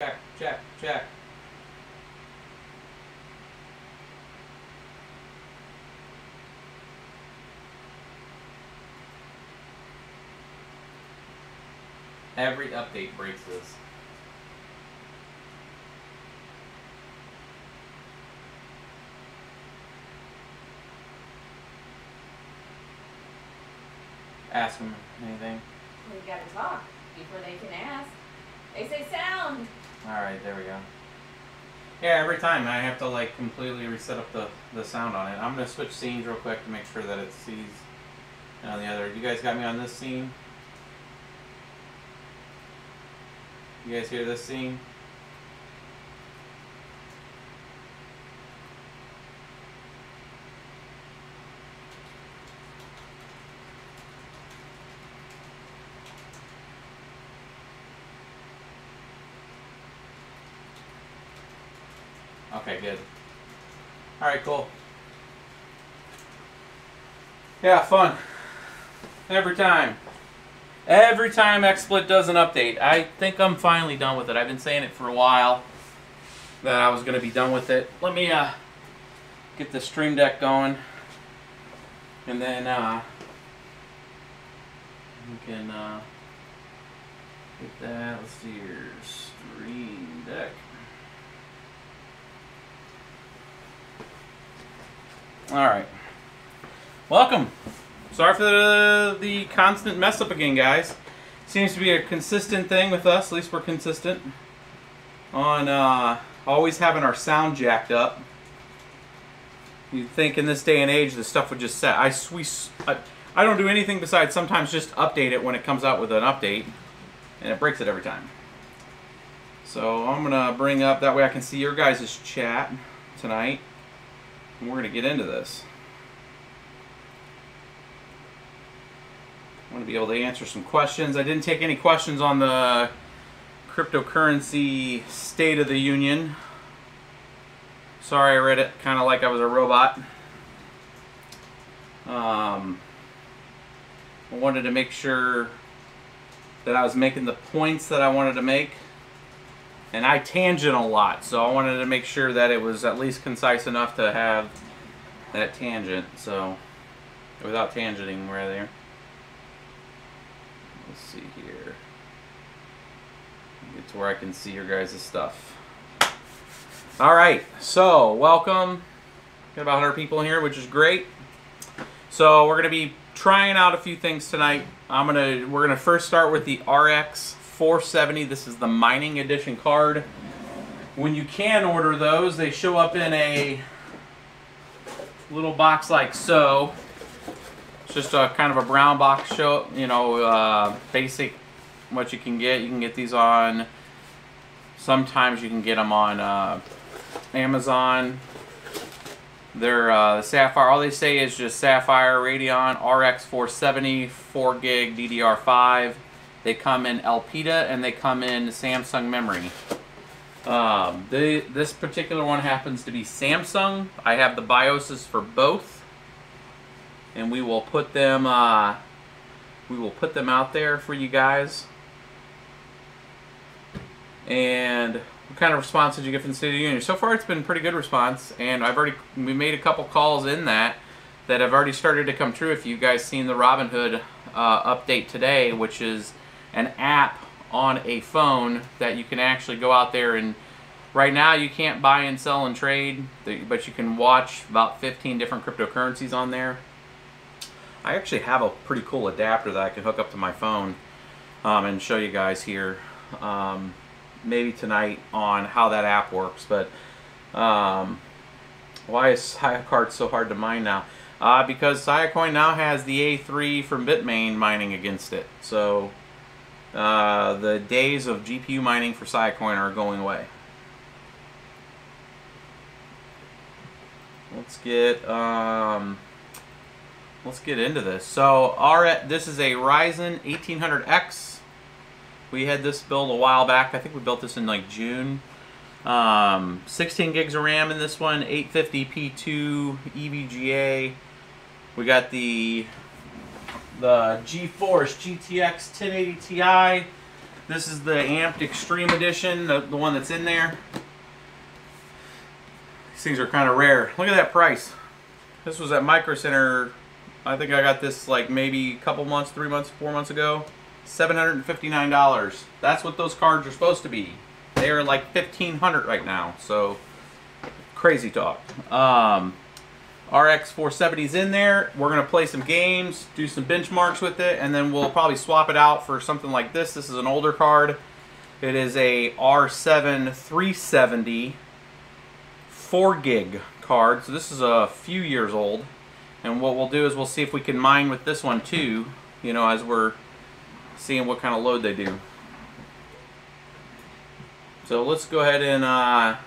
Check, check, check. Every update breaks this. Ask them anything. We gotta talk before they can ask. They say sound. Alright, there we go. Yeah, every time I have to like completely reset up the sound on it. I'm going to switch scenes real quick to make sure that it sees on the other. You guys got me on this scene? You guys hear this scene? Okay, good. Alright, cool. Yeah, fun. Every time. Every time XSplit does an update. I think I'm finally done with it. I've been saying it for a while that I was going to be done with it. Let me get the Stream Deck going. And then we can get that. Let's see here. Stream Deck. Alright. Welcome. Sorry for the constant mess up again, guys. Seems to be a consistent thing with us. At least we're consistent on always having our sound jacked up. You'd think in this day and age the stuff would just set. I don't do anything besides sometimes just update it when it comes out with an update. And it breaks it every time. So I'm going to bring up, that way I can see your guys' chat tonight. And we're going to get into this. I want to be able to answer some questions. I didn't take any questions on the cryptocurrency State of the Union. Sorry, I read it kind of like I was a robot. I wanted to make sure that I was making the points that I wanted to make. And I tangent a lot, so I wanted to make sure that it was at least concise enough to have that tangent. So, without tangenting, rather. Let's see here. Get to where I can see your guys' stuff. Alright, so welcome. Got about 100 people here, which is great. So we're gonna be trying out a few things tonight. We're gonna first start with the RX470. This is the mining edition card. When you can order those, they show up in a little box like so. It's just a kind of a brown box show, you know, basic what you can get. You can get these on, sometimes you can get them on Amazon. They're Sapphire, all they say is just Sapphire Radeon RX470 4 gig DDR5. They come in Elgato and they come in Samsung memory. This particular one happens to be Samsung. I have the BIOSes for both. And we will put them out there for you guys. And what kind of response did you get from the State of the Union? So far, it's been a pretty good response, and we made a couple calls in that have already started to come true. If you guys seen the Robinhood update today, which is an app on a phone that you can actually go out there and right now you can't buy and sell and trade, but you can watch about 15 different cryptocurrencies on there. I actually have a pretty cool adapter that I can hook up to my phone and show you guys here maybe tonight on how that app works. But why is Siacard so hard to mine now? Because Siacoin now has the A3 from Bitmain mining against it. So the days of GPU mining for Siacoin are going away. Let's get into this. So this is a Ryzen 1800X. We had this build a while back. I think we built this in like June. 16 gigs of RAM in this one, 850p2 EVGA. We got the GeForce GTX 1080 Ti This is the Amped Extreme Edition, the one that's in there. These things are kind of rare. Look at that price. This was at Micro Center. I think I got this like maybe a couple months, 3 months, 4 months ago. $759. That's what those cards are supposed to be. They are like $1,500 right now. So crazy talk. RX470's in there. We're gonna play some games, do some benchmarks with it, and then we'll probably swap it out for something like this. This is an older card. It is a R7 370 4 gig card. So this is a few years old. And what we'll do is we'll see if we can mine with this one too, you know, as we're seeing what kind of load they do. So let's go ahead and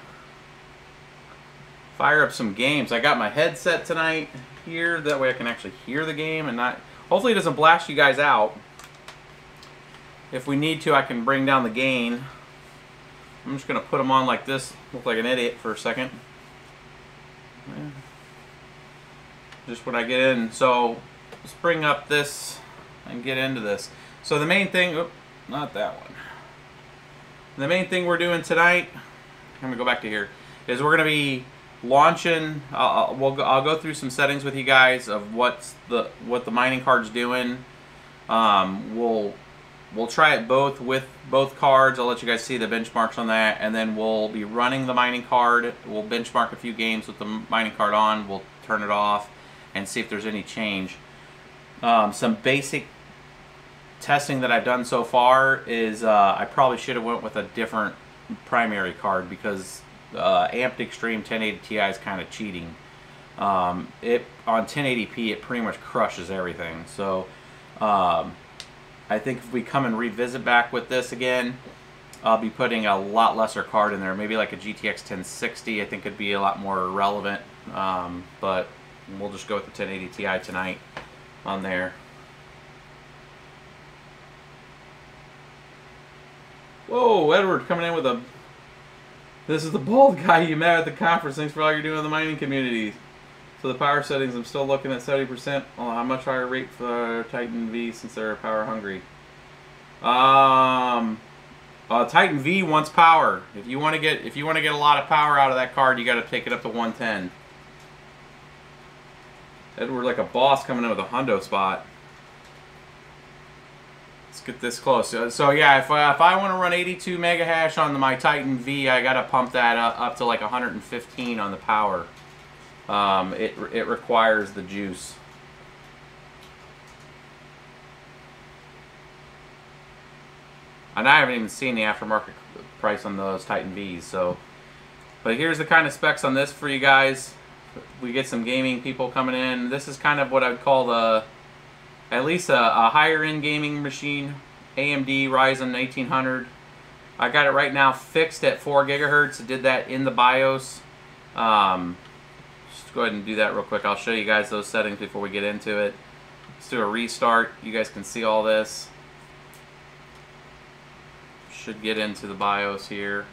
fire up some games. I got my headset tonight here, that way I can actually hear the game and not, hopefully it doesn't blast you guys out. If we need to, I can bring down the gain. I'm just gonna put them on like this, look like an idiot for a second. Just when I get in. So let's bring up this and get into this. So the main thing, oh, not that one. The main thing we're doing tonight, I'm gonna go back to here, is we're gonna be launching. I'll go through some settings with you guys of what the mining card's doing. We'll try it both with both cards. I'll let you guys see the benchmarks on that, and then we'll be running the mining card. We'll benchmark a few games with the mining card on. We'll turn it off and see if there's any change. Some basic testing that I've done so far is I probably should have went with a different primary card because Amped Extreme 1080 Ti is kind of cheating. It on 1080p it pretty much crushes everything. So I think if we come and revisit back with this again, I'll be putting a lot lesser card in there. Maybe like a GTX 1060. I think it'd be a lot more relevant. But we'll just go with the 1080 Ti tonight on there. Whoa, Edward coming in with a... This is the bald guy you met at the conference. Thanks for all you're doing in the mining community. So the power settings, I'm still looking at 70%. Oh, how much higher rate for Titan V since they're power hungry? Titan V wants power. If you want to get a lot of power out of that card, you got to take it up to 110. Edward like a boss coming in with a hundo spot. Let's get this close. So yeah, if I want to run 82 mega hash on my Titan V, I got to pump that up to like 115 on the power. It requires the juice. And I haven't even seen the aftermarket price on those Titan Vs. So, but here's the kind of specs on this for you guys. We get some gaming people coming in. This is kind of what I would call at least a higher end gaming machine. AMD Ryzen 1800. I got it right now fixed at 4 gigahertz. I did that in the BIOS. Just go ahead and do that real quick. I'll show you guys those settings before we get into it. Let's do a restart. You guys can see all this. Should get into the BIOS here.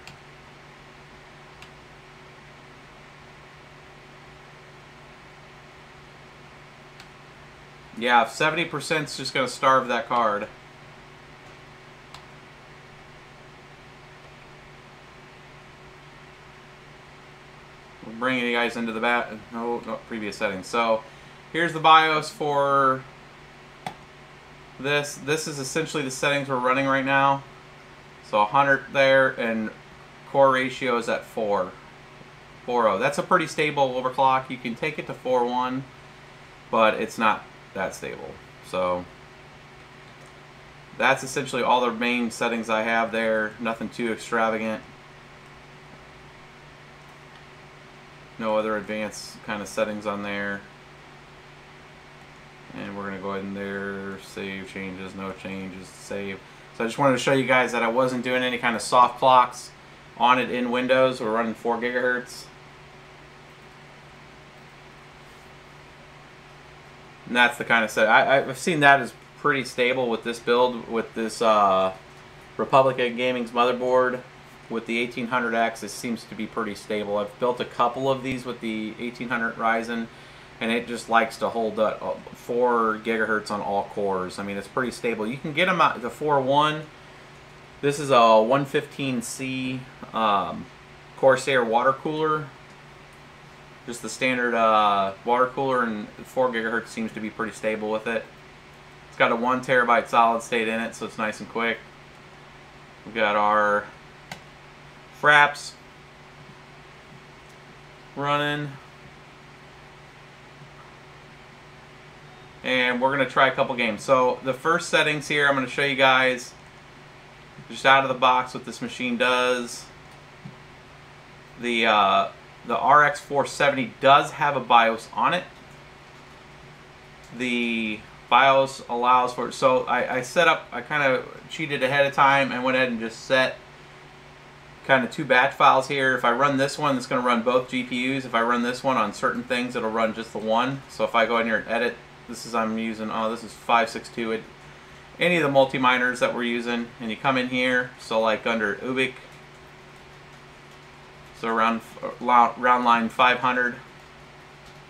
Yeah, 70% is just going to starve that card. We're bringing you guys into the no previous settings. So here's the BIOS for this. This is essentially the settings we're running right now. So 100 there, and core ratio is at 4.0. That's a pretty stable overclock. You can take it to 4.1, but it's not that stable. So that's essentially all the main settings I have there. Nothing too extravagant. No other advanced kind of settings on there. And we're going to go ahead and there, save changes, no changes, save. So I just wanted to show you guys that I wasn't doing any kind of soft clocks on it in Windows. We're running 4 gigahertz. And that's the kind of set. I've seen that as pretty stable with this build, with this Republica Gaming's motherboard. With the 1800X, it seems to be pretty stable. I've built a couple of these with the 1800 Ryzen, and it just likes to hold up 4 gigahertz on all cores. I mean, it's pretty stable. You can get them out to 4.1, This is a 115C Corsair water cooler. Just the standard water cooler, and 4 gigahertz seems to be pretty stable with it. It's got a 1 terabyte solid state in it, so it's nice and quick. We've got our FRAPS running. And we're going to try a couple games. So the first settings here, I'm going to show you guys just out of the box what this machine does. The RX470 does have a BIOS on it. The BIOS allows for, so I set up, I kind of cheated ahead of time and went ahead and just set kind of 2 batch files here. If I run this one, it's going to run both GPUs. If I run this one on certain things, it'll run just the one. So if I go in here and edit, this is, I'm using, oh, this is 562, any of the multi-miners that we're using, and you come in here, so like under Ubik, so around round line 500,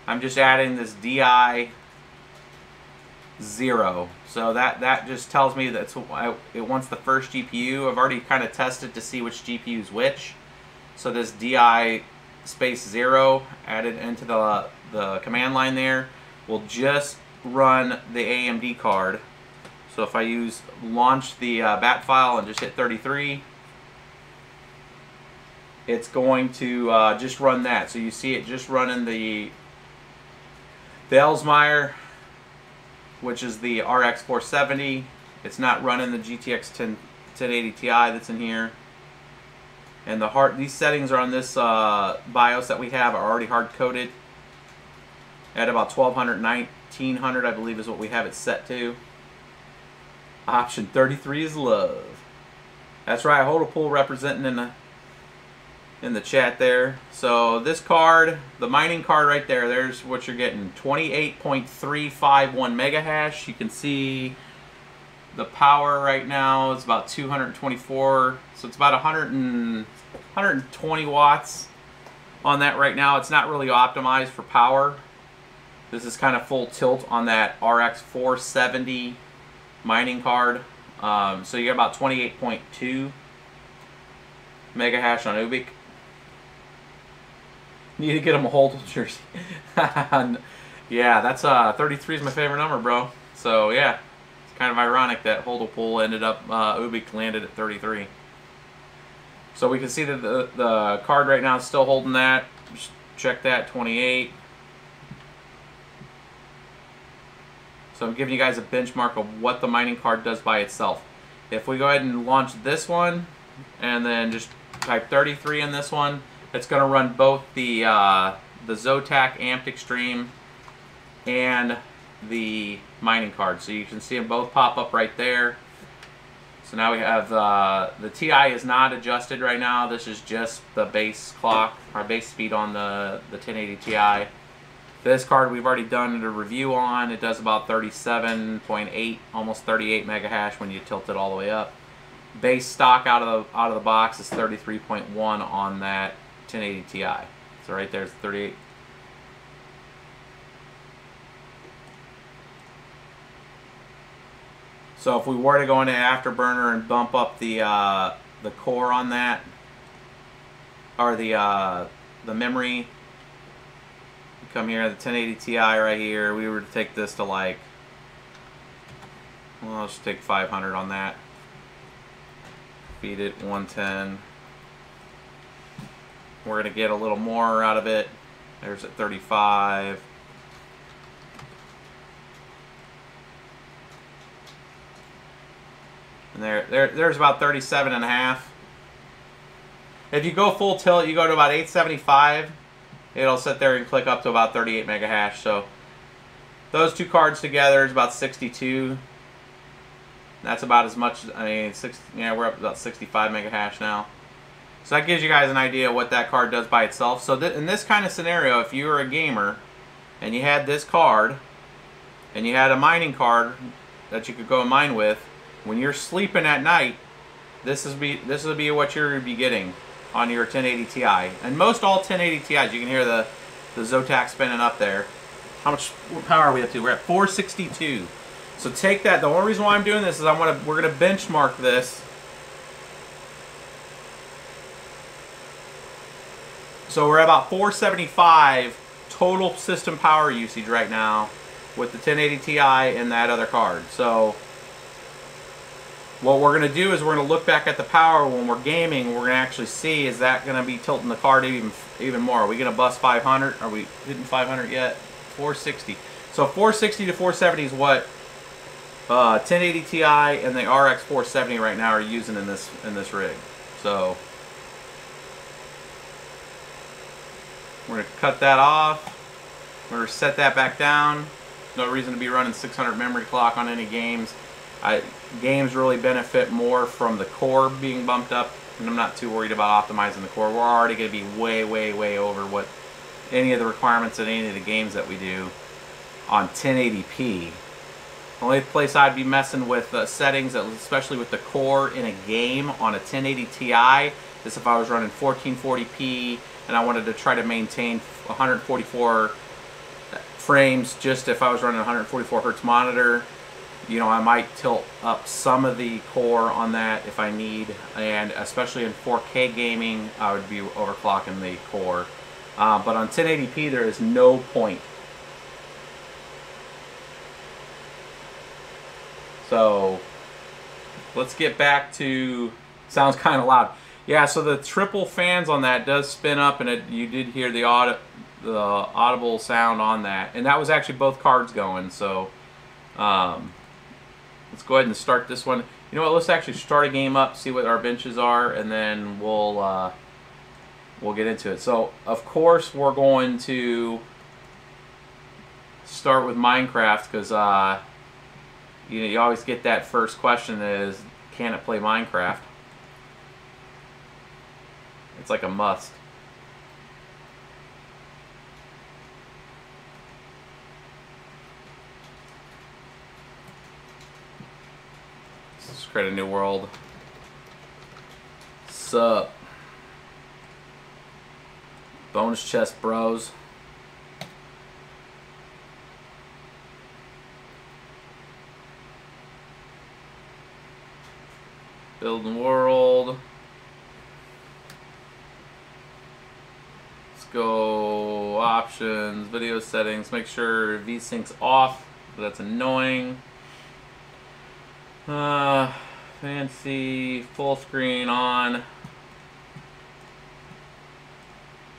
I'm just adding this DI 0. So that just tells me that it wants the first GPU. I've already kind of tested to see which GPU is which. So this DI space 0 added into the command line there will just run the AMD card. So if I launch the bat file and just hit 33, it's going to just run that. So you see it just running the Elsmeyer, which is the RX470. It's not running the GTX 1080 Ti that's in here. And these settings are on this BIOS that we have are already hard coded at about 1200, 1900, I believe is what we have it set to. Option 33 is love. That's right, hold a pull representing in the chat there. So this card, the mining card right there, there's what you're getting. 28.351 mega hash. You can see the power right now is about 224. So it's about 120 watts on that right now. It's not really optimized for power. This is kind of full tilt on that RX470 mining card. So you got about 28.2 mega hash on Ubik. Need to get him a hold jersey. Yeah, that's 33 is my favorite number, bro. So yeah, it's kind of ironic that hold pull ended up Ubik landed at 33. So we can see that the card right now is still holding that. Just check that, 28. So I'm giving you guys a benchmark of what the mining card does by itself. If we go ahead and launch this one and then just type 33 in this one, it's going to run both the Zotac Amped Extreme and the mining card. So you can see them both pop up right there. So now we have the TI is not adjusted right now. This is just the base clock, our base speed on the 1080 Ti. This card we've already done a review on. It does about 37.8, almost 38 mega hash when you tilt it all the way up. Base stock out of the box is 33.1 on that 1080 Ti. So right there's 38. So if we were to go into Afterburner and bump up the core on that, or the memory, come here, the 1080 Ti right here, we were to take this to like, well, let's take 500 on that. Feed it 110. We're going to get a little more out of it. There's at 35. And there's about 37 and a half. If you go full tilt, you go to about 875. It'll sit there and click up to about 38 mega hash. So those two cards together is about 62. That's about as much. I mean, yeah, we're up to about 65 mega hash now. So that gives you guys an idea of what that card does by itself. So in this kind of scenario, if you were a gamer and you had this card and you had a mining card that you could go and mine with, when you're sleeping at night, this would be what you'll be getting on your 1080 Ti. And most all 1080 Ti's, you can hear the Zotac spinning up there. What power are we up to? We're at 462. So take that. The only reason why I'm doing this is we're gonna benchmark this So we're at about 475 total system power usage right now with the 1080 Ti and that other card. So what we're going to do is we're going to look back at the power when we're gaming. We're going to actually see, is that going to be tilting the card even more? Are we going to bust 500? Are we hitting 500 yet? 460. So 460 to 470 is what 1080 Ti and the RX470 right now are using in this rig. So we're going to cut that off. We're going to set that back down. No reason to be running 600 memory clock on any games. Games really benefit more from the core being bumped up, and I'm not too worried about optimizing the core. We're already going to be way, way, way over what any of the requirements in any of the games that we do on 1080p. The only place I'd be messing with settings, especially with the core in a game on a 1080 Ti, is if I was running 1440p and I wanted to try to maintain 144 frames. Just if I was running a 144 hertz monitor, you know, I might tilt up some of the core on that if I need, and especially in 4K gaming, I would be overclocking the core. But on 1080p, there is no point. So let's get back to, sounds kind of loud. Yeah, so the triple fans on that does spin up, and you did hear the audible sound on that, and that was actually both cards going. So let's go ahead and start this one. You know what? Let's actually start a game up, see what our benches are, and then we'll get into it. So of course we're going to start with Minecraft because you know, you always get that first question is, can it play Minecraft? It's like a must. Let's create a new world. Sup? Bonus chest, bros. Building world. Let's go options, video settings. Make sure VSync's off. That's annoying. Fancy full screen on.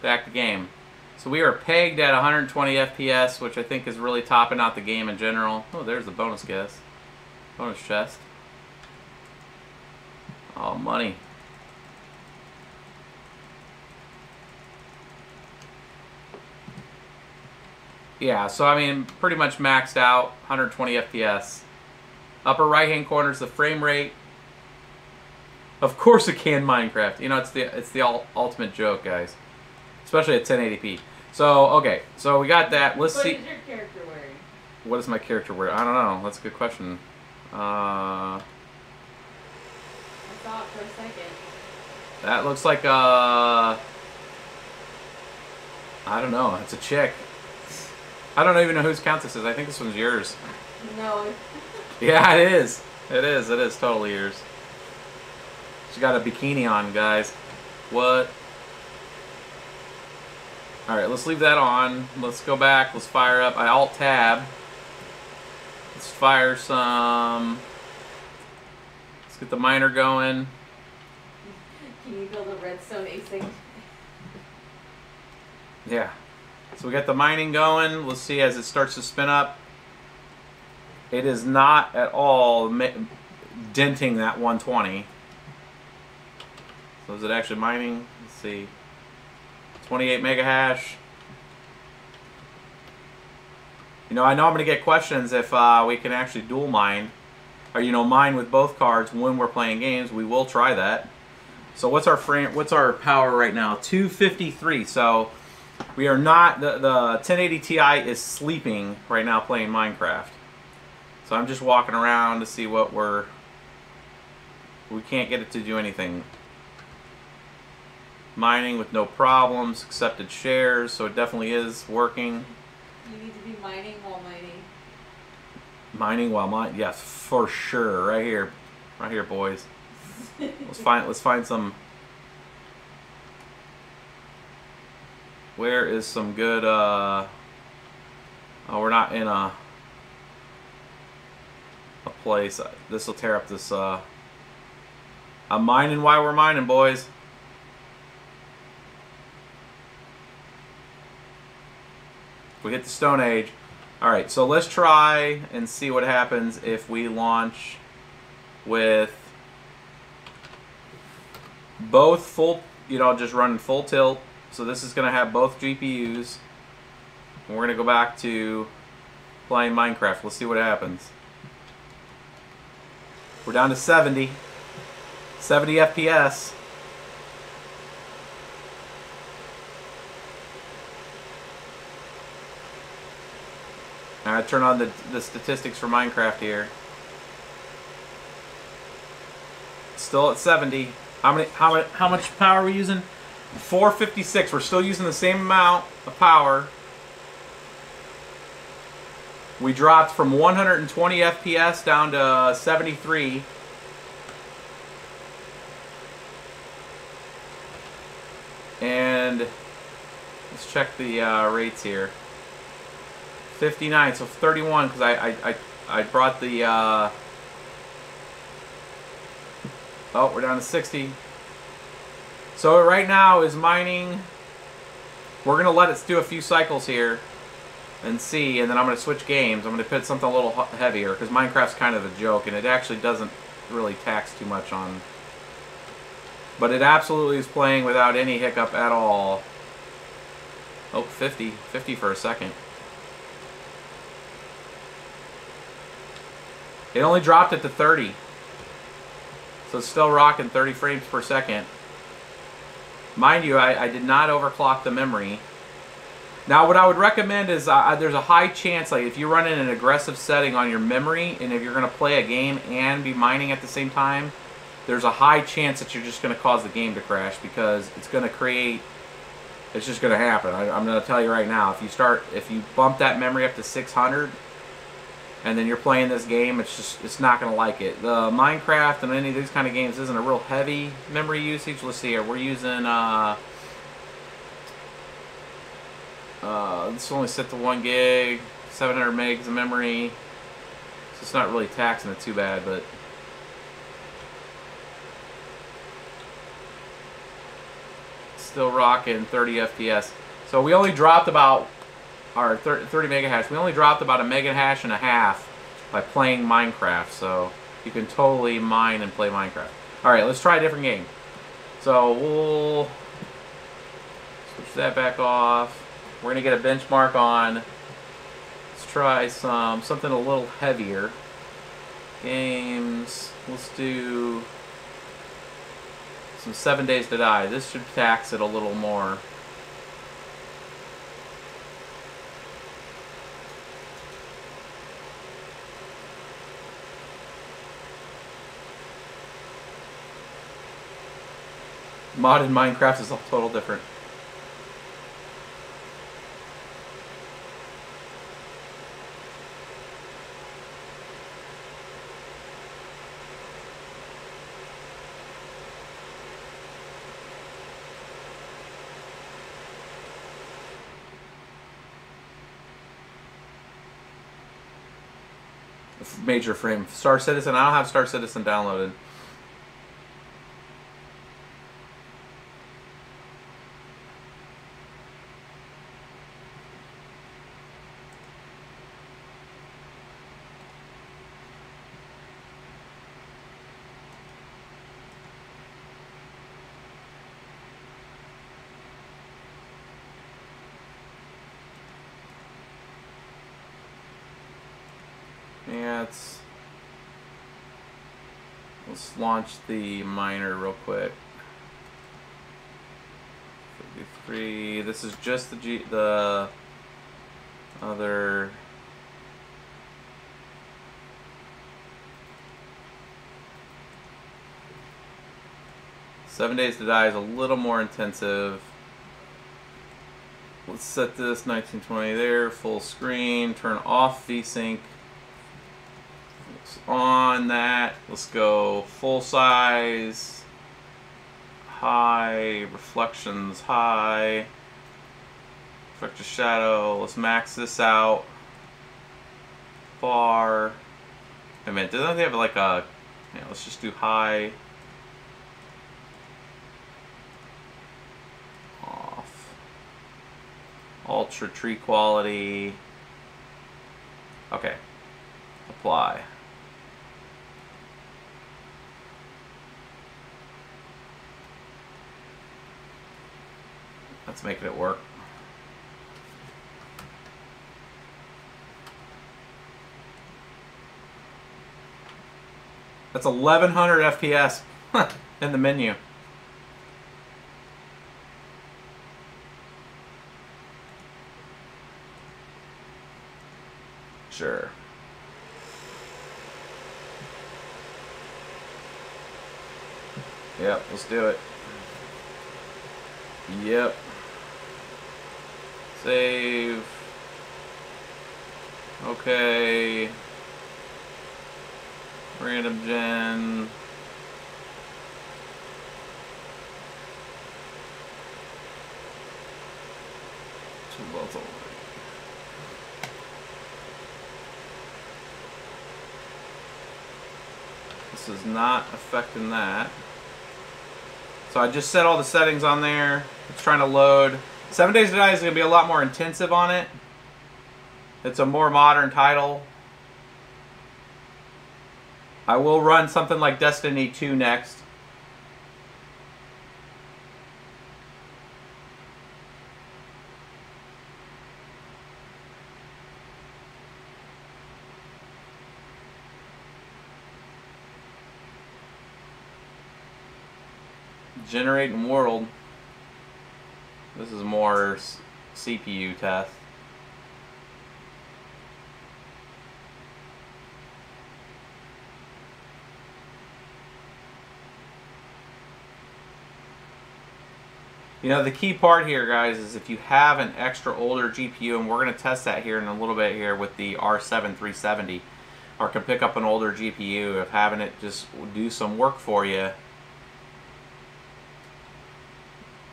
Back to game. So we are pegged at 120 FPS, which I think is really topping out the game in general. Oh, there's the bonus guess. Bonus chest. Oh, money. Yeah, so I mean, pretty much maxed out, 120 FPS. Upper right-hand corner is the frame rate. Of course it can Minecraft. You know, it's the ultimate joke, guys. Especially at 1080p. So, okay, so we got that. Let's see. What is your character wearing? What is my character wearing? I don't know. That's a good question. I saw it for a second. That looks like I don't know. It's a chick. I don't even know whose count this is. I think this one's yours. No. Yeah, it is. It is. It is totally yours. She's got a bikini on, guys. What? Alright, let's leave that on. Let's go back. Let's fire up. I Alt-Tab. Let's fire some... Let's get the miner going. Can you build a redstone async? Yeah. So we got the mining going. Let's see as it starts to spin up. It is not at all denting that 120. So is it actually mining? Let's see. 28 mega hash. You know, I know I'm going to get questions if we can actually dual mine. Or, you know, mine with both cards when we're playing games. We will try that. So what's our frame? What's our power right now? 253. So we are not, the 1080 Ti is sleeping right now playing Minecraft. So I'm just walking around to see what we can't get it to do anything. Mining with no problems, accepted shares, so it definitely is working. You need to be mining while mining. Mining while mining, yes, for sure. Right here, boys. Let's find some. Where is some good, oh, we're not in a place. This will tear up this, I'm mining while we're mining, boys. We hit the Stone Age. Alright, so let's try and see what happens if we launch with both full, you know, just running full tilt. So this is going to have both GPUs. And we're going to go back to playing Minecraft. Let's see what happens. We're down to 70 FPS. I turn on the statistics for Minecraft here. Still at 70. How much power are we using? 456. We're still using the same amount of power. We dropped from 120 FPS down to 73. And let's check the rates here. 59, so 31, because I brought the oh, we're down to 60. So right now is mining. We're gonna let it do a few cycles here and see, and then I'm gonna switch games. I'm gonna put something a little heavier because Minecraft's kind of a joke, and it actually doesn't really tax too much on. But it absolutely is playing without any hiccup at all. Oh, 50 for a second. It only dropped it to 30. So it's still rocking 30 frames per second. Mind you, I did not overclock the memory. Now what I would recommend is there's a high chance, like if you run in an aggressive setting on your memory, and if you're going to play a game and be mining at the same time, there's a high chance that you're just going to cause the game to crash, because it's going to create, it's just going to happen. I'm going to tell you right now, if you bump that memory up to 600, and then you're playing this game, it's not going to like it. The Minecraft and any of these kind of games isn't a real heavy memory usage. Let's see here. We're using, this is only set to 1 gig, 700 megs of memory. So it's not really taxing it too bad, but still rocking 30 FPS. So we only dropped about, or 30 mega hash. We only dropped about a mega hash and a half by playing Minecraft, so you can totally mine and play Minecraft. Alright, let's try a different game. So we'll switch that back off. We're gonna get a benchmark on. Let's try something a little heavier. Games. Let's do some 7 Days to Die. This should tax it a little more. Modded Minecraft is a total different. Major frame. Star Citizen. I don't have Star Citizen downloaded. Yeah, let's launch the miner real quick. 53. This is just the other. Seven Days to Die is a little more intensive. Let's set this 1920 there, full screen, turn off VSync. On that, let's go full size, high, reflections high, Effect of shadow. Let's max this out. Far. Wait a minute. Doesn't they have like a? Yeah, let's just do high. Off. Ultra tree quality. Okay. Apply. That's making it work. That's 1100 FPS in the menu. Sure. Yep, let's do it. Yep. Save. Okay. Random gen. Two bolts over. This is not affecting that. So I just set all the settings on there. It's trying to load. 7 Days to Die is going to be a lot more intensive on it. It's a more modern title. I will run something like Destiny 2 next. Generating world. This is more CPU test. You know, the key part here, guys, is if you have an extra older GPU, and we're going to test that here in a little bit here with the R7370, or can pick up an older GPU, if having it just do some work for you.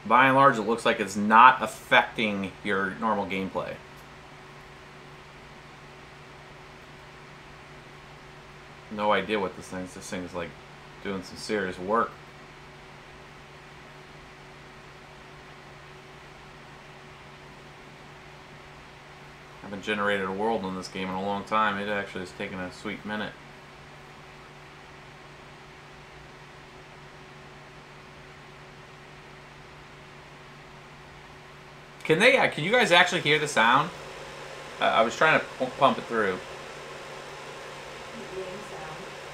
By and large, it looks like it's not affecting your normal gameplay. No idea what this thing's like doing some serious work. I haven't generated a world in this game in a long time. It actually has taken a sweet minute. Can you guys actually hear the sound? I was trying to pump it through.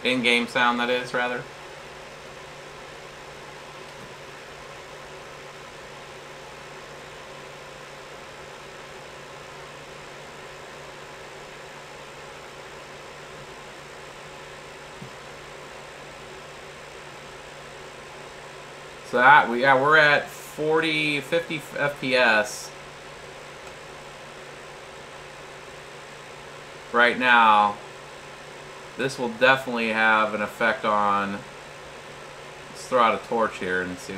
In-game sound, that is, rather. So that, we're at 40, 50 FPS right now. This will definitely have an effect on. Let's throw out a torch here and see.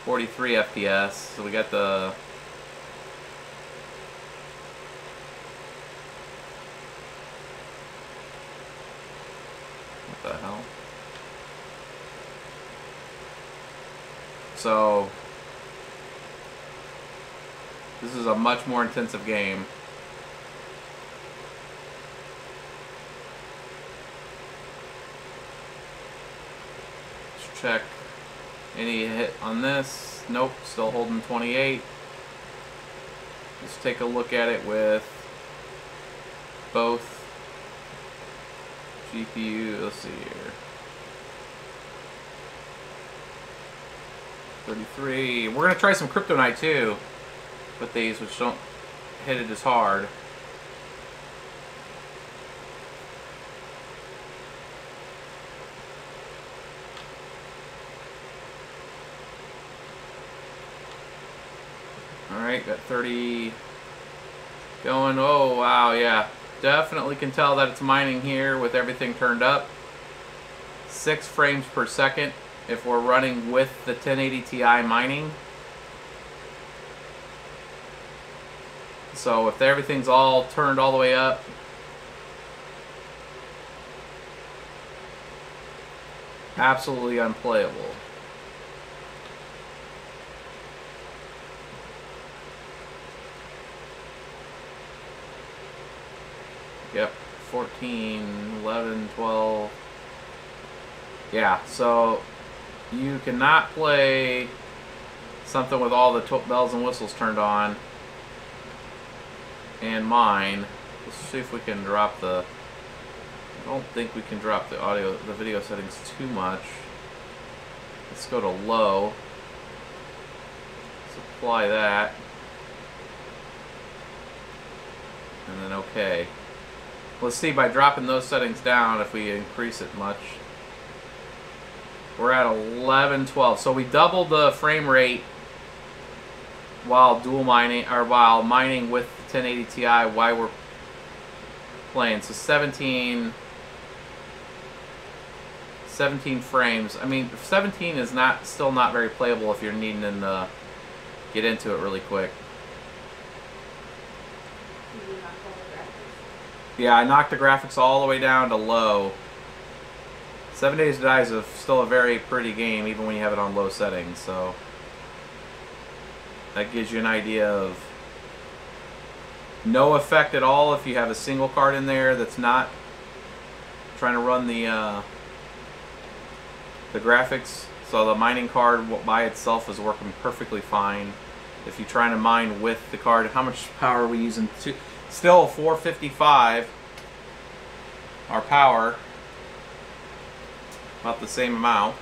43 FPS. So we got the. What the hell? So this is a much more intensive game. Let's check any hit on this. Nope, still holding 28. Let's take a look at it with both GPU. Let's see here. 33. We're going to try some Kryptonite too with these, which don't hit it as hard. Alright, got 30 going. Oh, wow, yeah. Definitely can tell that it's mining here with everything turned up. 6 frames per second. If we're running with the 1080 Ti mining. So if everything's all turned all the way up, absolutely unplayable. Yep, 14, 11, 12. Yeah, so you cannot play something with all the bells and whistles turned on and mine. Let's see if we can drop the... I don't think we can drop the video settings too much. Let's go to low. Let's apply that. And then okay. Let's see by dropping those settings down if we increase it much. We're at 11, 12. So we doubled the frame rate while dual mining, or while mining with 1080 Ti while we're playing. So 17 frames. I mean, 17 is still not very playable if you're needing to get into it really quick. Yeah, I knocked the graphics all the way down to low. 7 Days to Die is still a very pretty game, even when you have it on low settings. So that gives you an idea of no effect at all if you have a single card in there that's not trying to run the graphics. So the mining card by itself is working perfectly fine. If you're trying to mine with the card, how much power are we using? Still 455. Our power, about the same amount.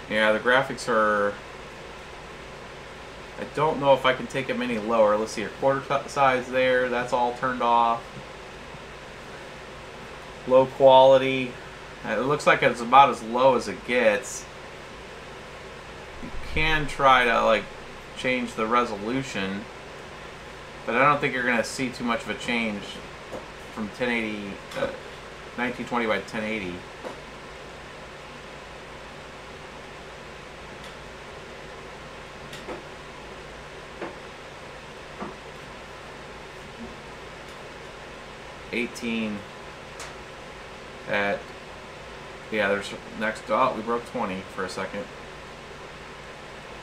Yeah, the graphics are... I don't know if I can take them any lower. Let's see, your quarter size there, that's all turned off. Low quality. It looks like it's about as low as it gets. You can try to like change the resolution, but I don't think you're going to see too much of a change from 1080, 1920 by 1080. At, yeah, there's next, oh, we broke 20 for a second.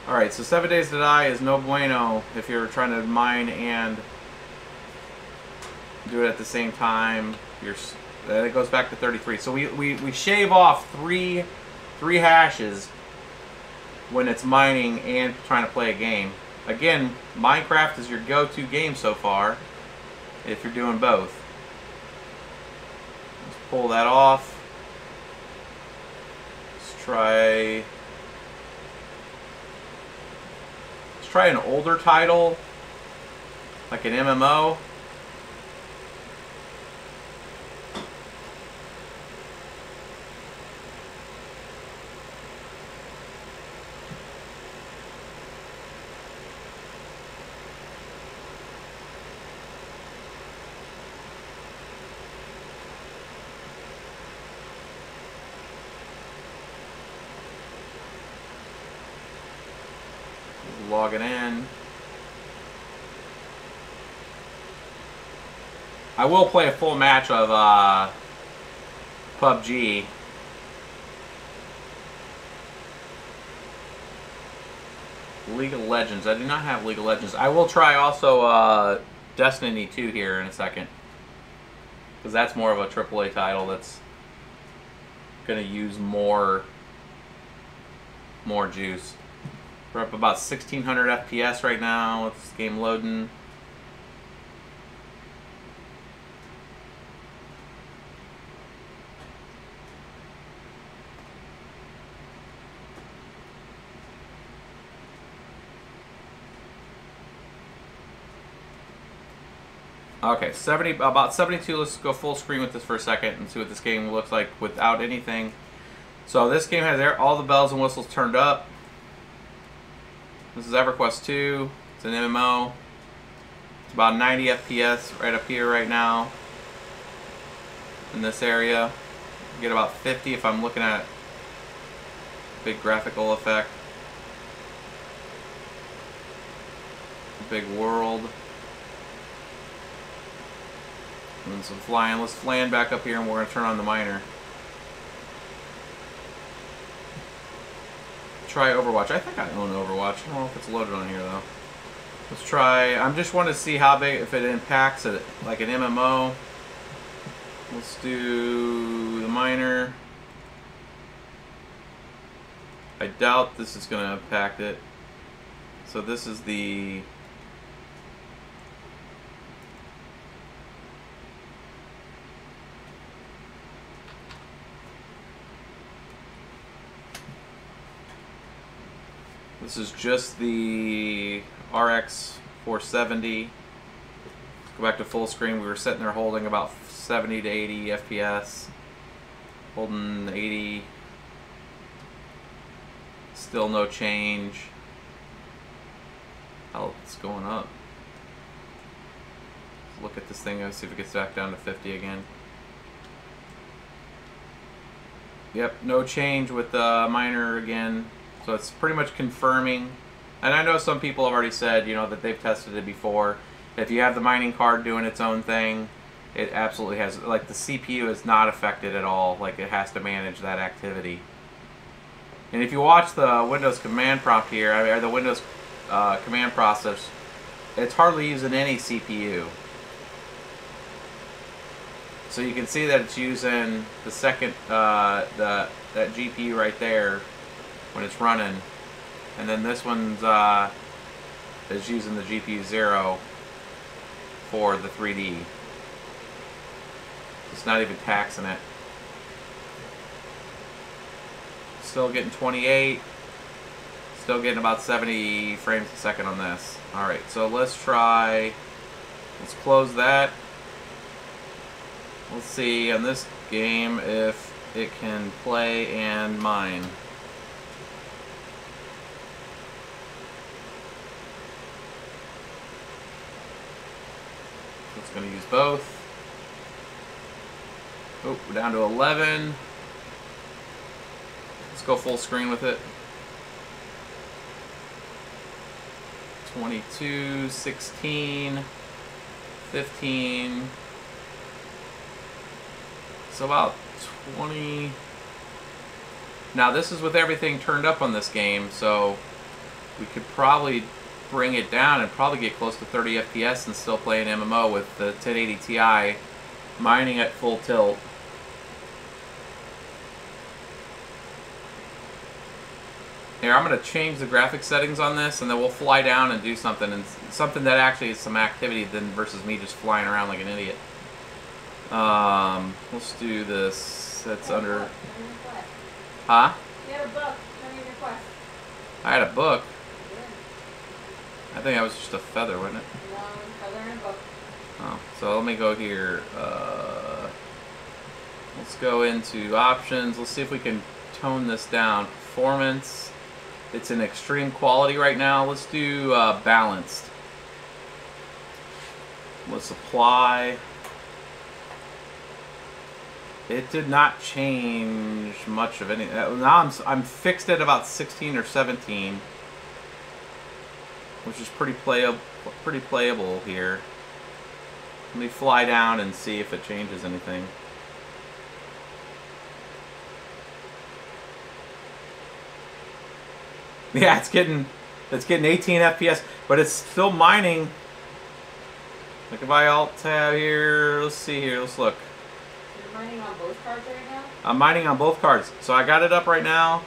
Alright, so 7 Days to Die is no bueno if you're trying to mine and do it at the same time. Then it goes back to 33. So we shave off three hashes when it's mining and trying to play a game. Again, Minecraft is your go-to game so far if you're doing both. Let's pull that off. Let's try an older title, like an MMO. Logging in. I will play a full match of PUBG. League of Legends. I do not have League of Legends. I will try also Destiny 2 here in a second, because that's more of a AAA title that's going to use more juice. We're up about 1600 FPS right now with this game loading. Okay, about 72. Let's go full screen with this for a second and see what this game looks like without anything. So this game has all the bells and whistles turned up. This is Everquest 2. It's an MMO. It's about 90 FPS right up here right now in this area. You get about 50 if I'm looking at big graphical effect. big world. And some flying. Let's land back up here and we're going to turn on the miner. Try Overwatch. I think I own Overwatch. I don't know if it's loaded on here though. Let's try. I just want to see how big, if it impacts it like an MMO. Let's do the miner. I doubt this is going to impact it. So this is the... This is just the RX470. Go back to full screen. We were sitting there holding about 70 to 80 FPS. Holding 80. Still no change. Oh, it's going up. Let's look at this thing and see if it gets back down to 50 again. Yep, no change with the miner again. So it's pretty much confirming. And I know some people have already said, you know, that they've tested it before. If you have the mining card doing its own thing, it absolutely has. Like the CPU is not affected at all. Like it has to manage that activity. And if you watch the Windows command prompt here, or the Windows command process, it's hardly using any CPU. So you can see that it's using the second, that GPU right there when it's running. And then this one's is using the GPU 0 for the 3D. It's not even taxing it. Still getting 28. Still getting about 70 frames a second on this. Alright, so let's try. Let's close that. Let's see on this game if it can play and mine. It's going to use both. Oh, we're down to 11. Let's go full screen with it. 22, 16, 15. So about 20. Now this is with everything turned up on this game, so we could probably bring it down and probably get close to 30 FPS and still play an MMO with the 1080 Ti mining at full tilt. Here, I'm going to change the graphics settings on this, and then we'll fly down and do something, and something that actually is some activity than versus me just flying around like an idiot. Let's do this. That's under. Huh? You had a book. Tell me your request. I had a book. Yeah. I think that was just a feather, wasn't it? Long feather and a book. Oh, so let me go here. Let's go into options. Let's see if we can tone this down. Performance. It's in extreme quality right now. Let's do balanced. Let's apply. It did not change much of anything. Now I'm fixed at about 16 or 17, which is pretty playable here. Let me fly down and see if it changes anything. Yeah, it's getting 18 FPS, but it's still mining. Like if I alt tab here, let's see here, let's look. You're mining on both cards right now? I'm mining on both cards. So I got it up right now,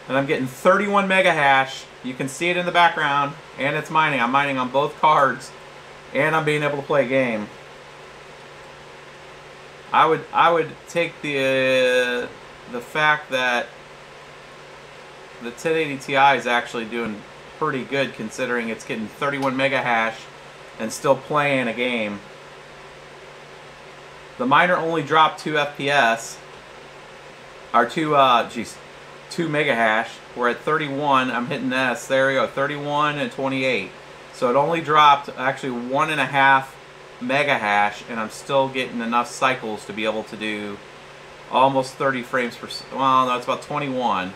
and I'm getting 31 mega hash. You can see it in the background, and it's mining. I'm mining on both cards, and I'm being able to play a game. I would take the fact that the 1080 Ti is actually doing pretty good considering it's getting 31 mega hash and still playing a game. The miner only dropped 2 FPS, or 2 mega hash. We're at 31. I'm hitting S. There we go, 31 and 28. So it only dropped actually 1.5 mega hash, and I'm still getting enough cycles to be able to do almost 30 frames per. Well, no, it's about 21.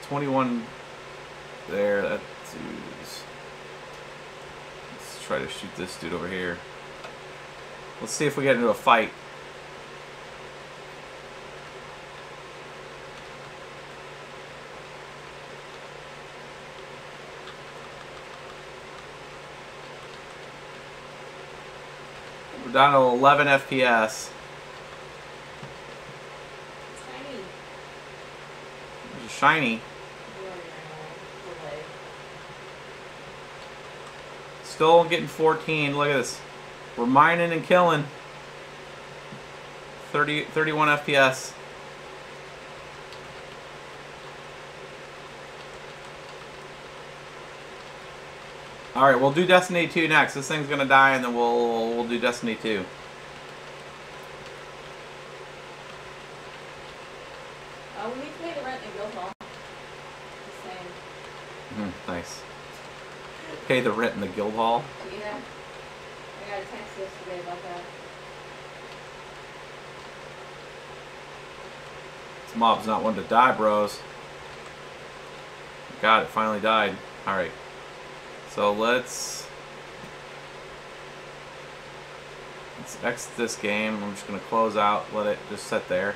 21 there. That's dudes. Let's try to shoot this dude over here. Let's see if we get into a fight. We're down to 11 FPS. Tiny. It's shiny. Still getting 14. Look at this. We're mining and killing. 31 FPS. All right, we'll do Destiny 2 next. This thing's gonna die, and then we'll do Destiny 2. We need to pay the rent in Guildhall. Just saying. Nice. Pay the rent in the Guildhall. Yeah. I got a text yesterday about that. This mob's not one to die, bros. God, it finally died. All right. So let's exit this game. I'm just going to close out, let it just sit there.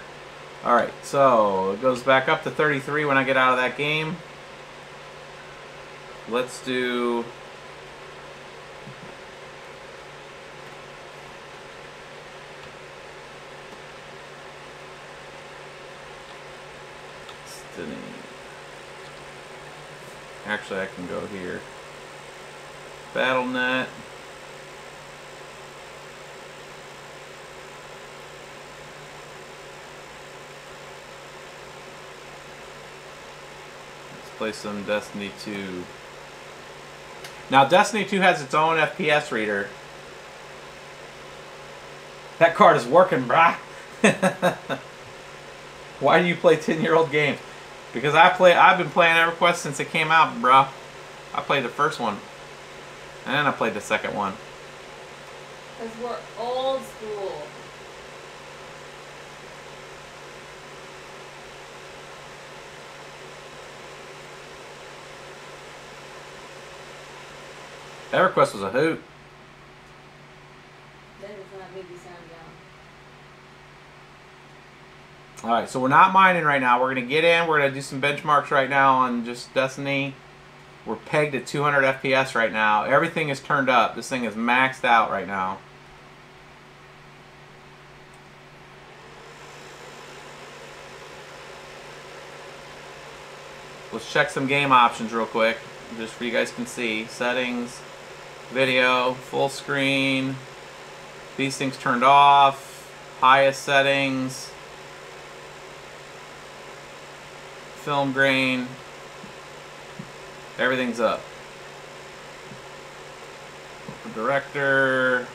Alright, so it goes back up to 33 when I get out of that game. Let's do... Destiny. Actually, I can go here. BattleNet. Let's play some Destiny 2. Now, Destiny 2 has its own FPS reader. That card is working, brah. Why do you play 10-year-old games? Because I've been playing Everquest since it came out, bruh. I played the first one. And then I played the second one. Because we're old school. Everquest was a hoot. That does not make you sound young. Alright, so we're not mining right now. We're going to get in. We're going to do some benchmarks right now on just Destiny. We're pegged at 200 FPS right now. Everything is turned up. This thing is maxed out right now. Let's check some game options real quick, just so you guys can see. Settings, video, full screen. These things turned off. Highest settings. Film grain. Everything's up. Director.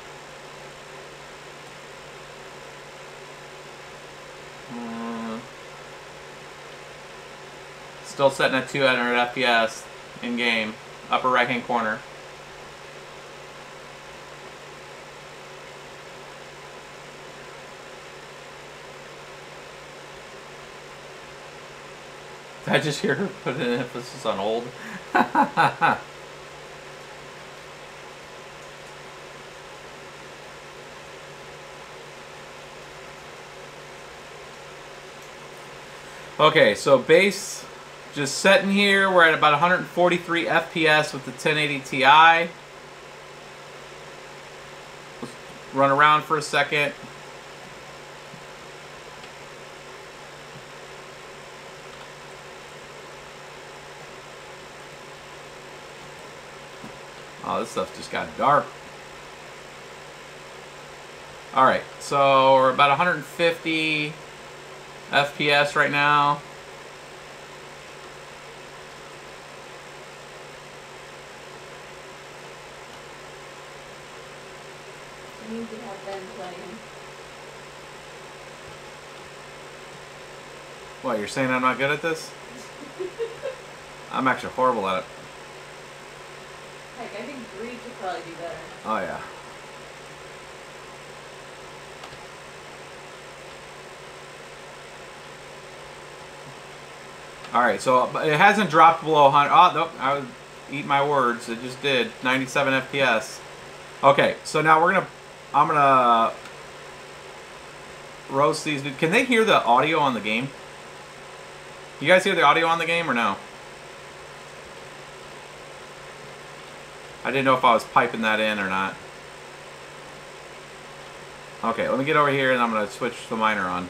Still setting at 200 FPS in game. Upper right hand corner. Did I just hear her put an emphasis on old? Okay, so base just setting here. We're at about 143 FPS with the 1080 Ti. Let's run around for a second. Oh, this stuff just got dark. Alright, so we're about 150 FPS right now. You need to have Ben playing. What, you're saying I'm not good at this? I'm actually horrible at it. Heck, I think Bree could probably do better. Oh, yeah. Alright, so it hasn't dropped below 100. Oh, nope. eat my words. It just did. 97 FPS. Okay, so now I'm gonna roast these. Can they hear the audio on the game? You guys hear the audio on the game or no? I didn't know if I was piping that in or not. Okay, let me get over here and I'm gonna switch the miner on.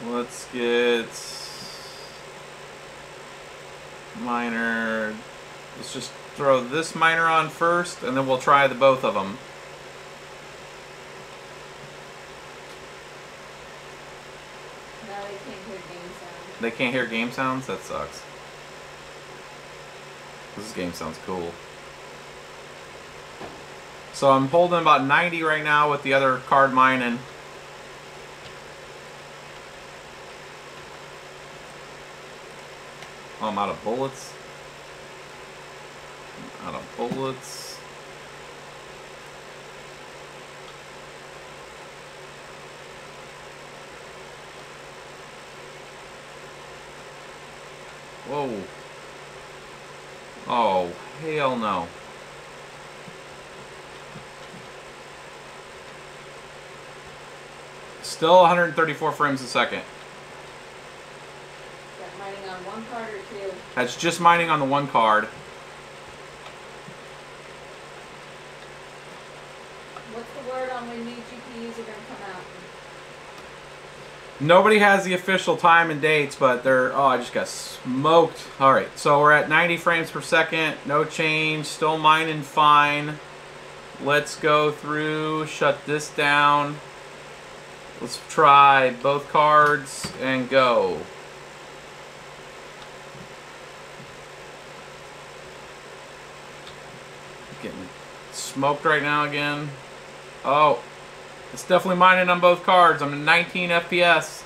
Let's get miner. Let's just throw this miner on first, and then we'll try the both of them. Now they can't hear game sounds. They can't hear game sounds? That sucks. This game sounds cool. So I'm holding about 90 right now with the other card mining. Oh, I'm out of bullets. I'm out of bullets. Whoa. Oh, hell no. Still 134 frames a second. Is that mining on one card or two? That's just mining on the one card. What's the word on when new GPUs are going to come out? Nobody has the official time and dates, but they're... Oh, I just got smoked. Alright, so we're at 90 frames per second. No change. Still mining fine. Let's go through. Shut this down. Let's try both cards and go. Getting smoked right now again. Oh. It's definitely mining on both cards. I'm at 19 FPS.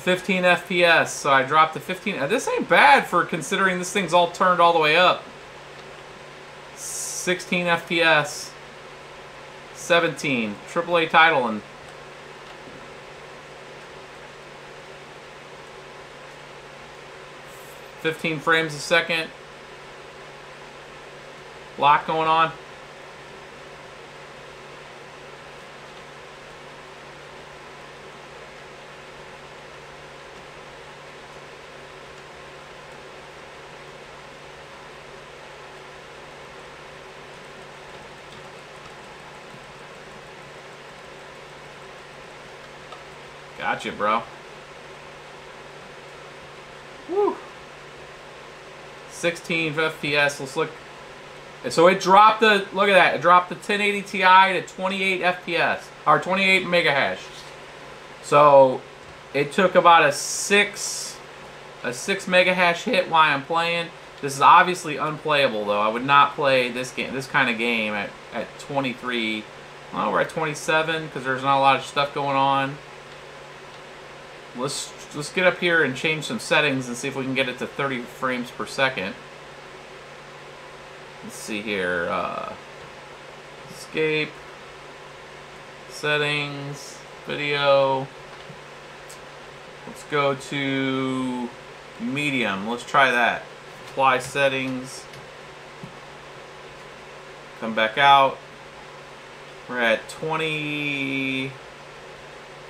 $15 FPS, so I dropped to 15. This ain't bad for considering this thing's all turned all the way up. 16 FPS. 17. AAA title and 15 frames a second. Lot going on. Gotcha, bro. Woo. 16 FPS. Let's look. So it dropped the, look at that, it dropped the 1080 Ti to 28 FPS, or 28 mega hash. So it took about a 6 mega hash hit while I'm playing. This is obviously unplayable though. I would not play this game, this kind of game at 23. Well, we're at 27 because there's not a lot of stuff going on. Let's get up here and change some settings and see if we can get it to 30 frames per second. Let's see here. Escape. Settings. Video. Let's go to medium. Let's try that. Apply settings. Come back out. We're at 20.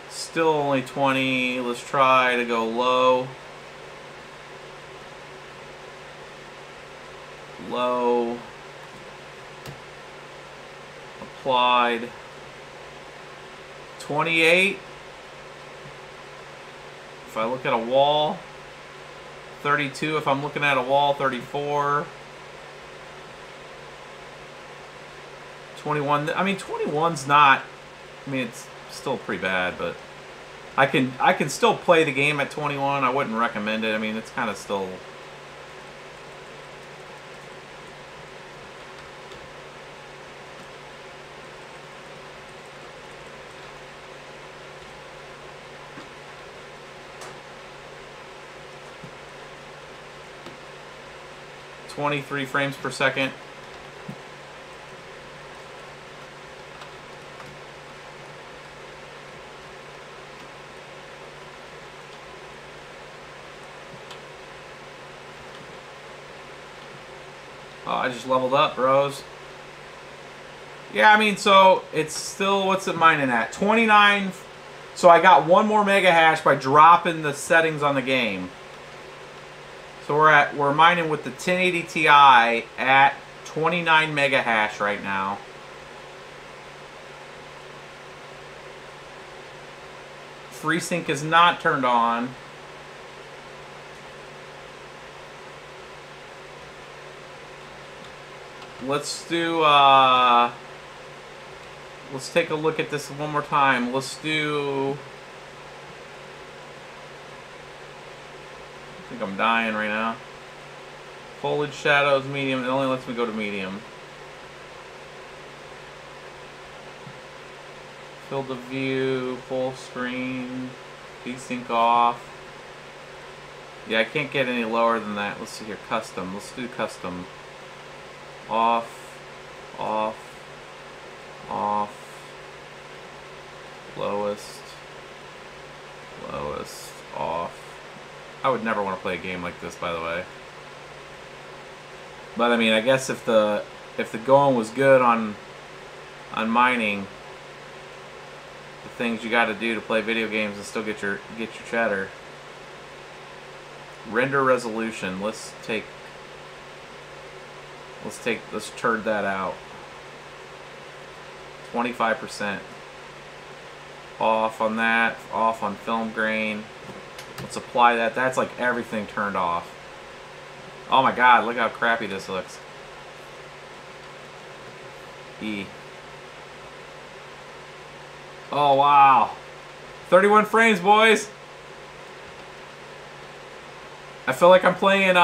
Still only 20. Let's try to go low. Low. Applied. 28. If I look at a wall. 32 if I'm looking at a wall. 34. 21. I mean, 21's not. I mean, it's still pretty bad, but I can still play the game at 21. I wouldn't recommend it. I mean, it's kind of still. .23 frames per second. Oh, I just leveled up, bros. Yeah, I mean, so it's still, what's it mining at? 29. So I got one more mega hash by dropping the settings on the game. So we're mining with the 1080 Ti at 29 mega hash right now. FreeSync is not turned on. Let's do, let's take a look at this one more time. Let's do, I think I'm dying right now. Foliage shadows, medium. It only lets me go to medium. Field of view, full screen, desync off. Yeah, I can't get any lower than that. Let's see here, custom. Let's do custom. Off, off, off, lowest, lowest, off. I would never want to play a game like this, by the way. But I mean, I guess if the going was good on mining, the things you got to do to play video games and still get your chatter. Render resolution. Let's turd that out. 25%. Off on that. Off on film grain. Let's apply that. That's like everything turned off. Oh my god, look how crappy this looks. E. Oh wow. 31 frames, boys. I feel like I'm playing,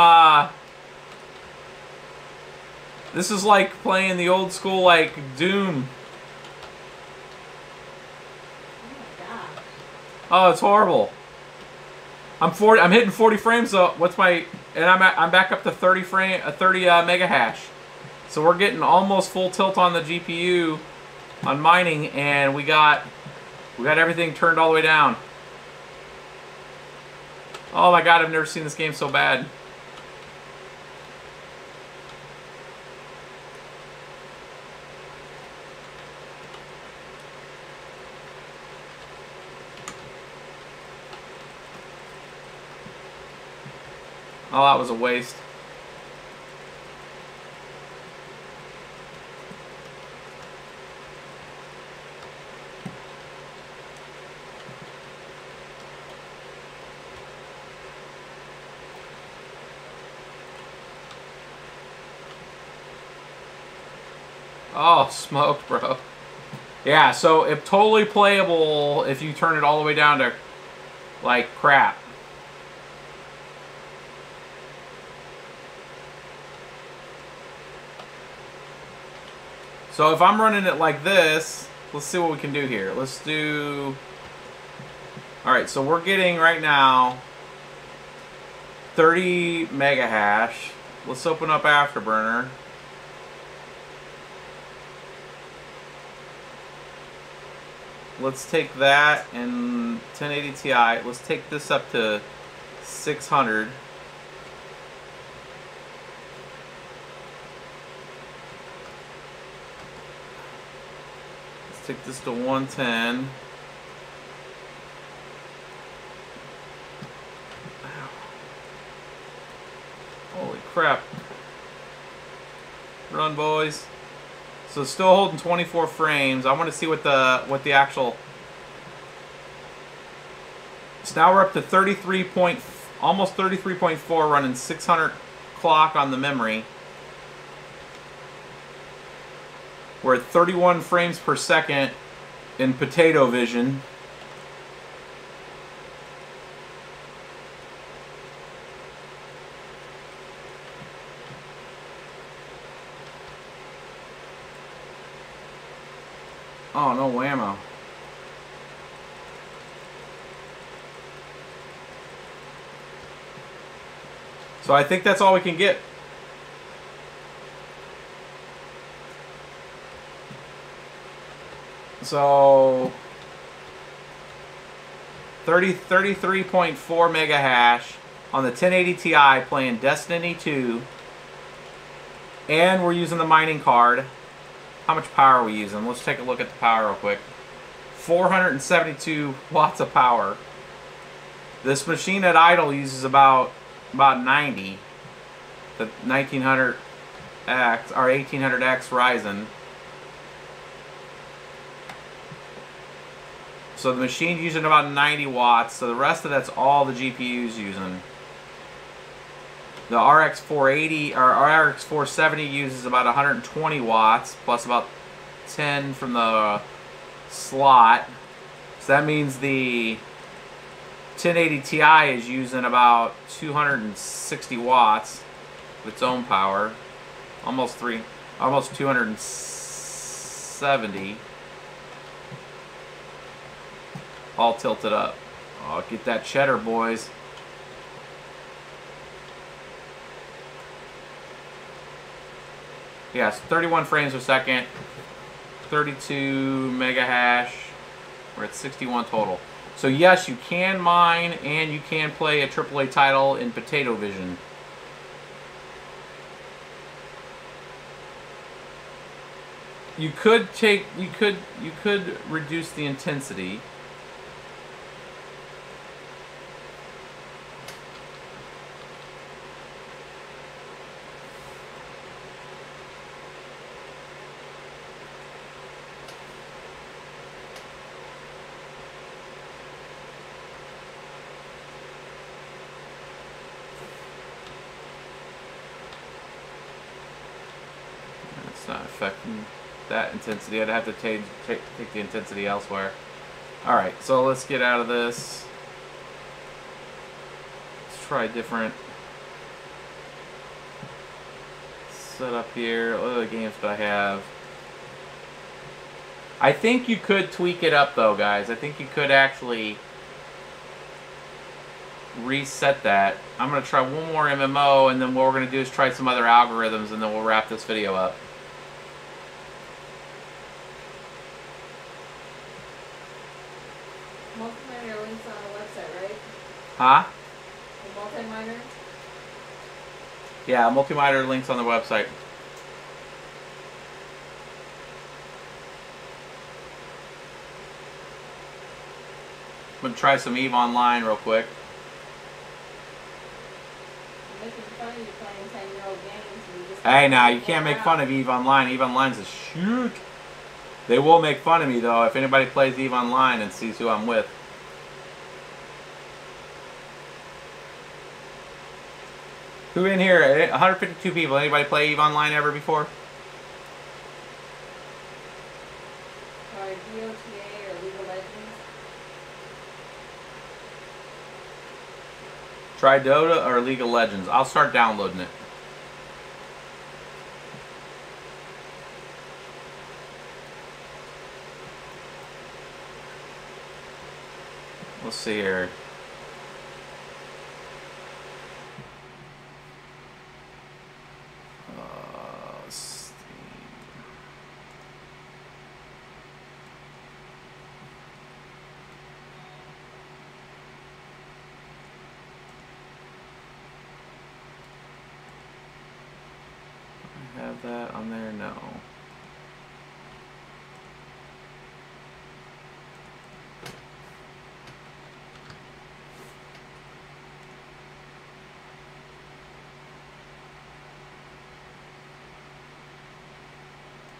this is like playing the old school, like, Doom. Oh my god. Oh, it's horrible. I'm hitting 40 frames, so what's my, and I'm back up to 30 mega hash. So we're getting almost full tilt on the GPU on mining, and we got everything turned all the way down. Oh my god, I've never seen this game so bad. Oh, that was a waste. Oh, smoked, bro. Yeah, so it's totally playable if you turn it all the way down to, like, crap. So if I'm running it like this, let's see what we can do here. Let's do... Alright, so we're getting right now 30 mega hash. Let's open up Afterburner. Let's take that and 1080 Ti. Let's take this up to 600. Let's take this to 110. Holy crap. Run, boys. So it's still holding 24 frames. I want to see what the actual... So now we're up to 33 point, almost 33.4, running 600 clock on the memory. We're at 31 frames per second in potato vision. Oh, no whammo. So I think that's all we can get. So 33.4 mega hash on the 1080 Ti playing Destiny 2. And we're using the mining card. How much power are we using? Let's take a look at the power real quick. 472 watts of power. This machine at idle uses about 90. The 1900X or 1800X Ryzen. So the machine using about 90 watts. So the rest of that's all the GPU's using. The RX480 or RX470 uses about 120 watts plus about 10 from the slot. So that means the 1080 Ti is using about 260 watts of its own power. Almost 270. All tilted up. Oh, get that cheddar, boys. Yes, 31 frames per second, 32 mega hash. We're at 61 total. So yes, you can mine and you can play a AAA title in Potato Vision. You could reduce the intensity. It's not affecting that intensity. I'd have to take the intensity elsewhere. Alright, so let's get out of this. Let's try a different setup here. What other games do I have? I think you could tweak it up though, guys. I think you could actually reset that. I'm going to try one more MMO, and then what we're going to do is try some other algorithms, and then we'll wrap this video up. Multi-miner links on the website, right? Huh? The multi-miner? Yeah, multi-miner links on the website. I'm going to try some EVE Online real quick. Making fun of you playing 10-year-old games. And you just Hey, now, you can't make fun of EVE Online. EVE Online's a shoot. They will make fun of me, though, if anybody plays EVE Online and sees who I'm with. Who in here? 152 people. Anybody play EVE Online ever before? Or Dota or League of Legends. Try Dota or League of Legends. I'll start downloading it. Let's see here. Steam. I have that on there? No.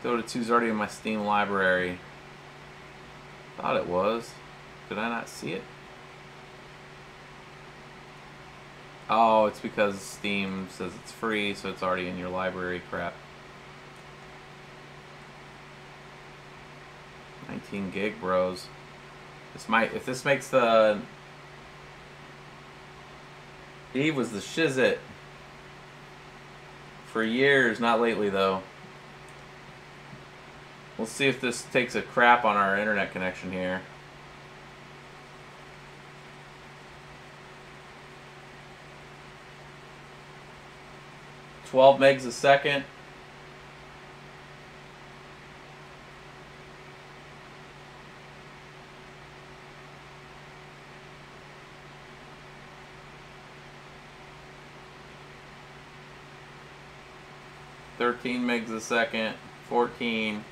Dota 2 is already in my Steam library. Thought it was. Did I not see it? Oh, it's because Steam says it's free, so it's already in your library. Crap. 19 gig, bros. This might, if this makes the... Eve was the shizit. For years, not lately though. We'll see if this takes a crap on our internet connection here. "12 megs a second. 13 megs a second, 14.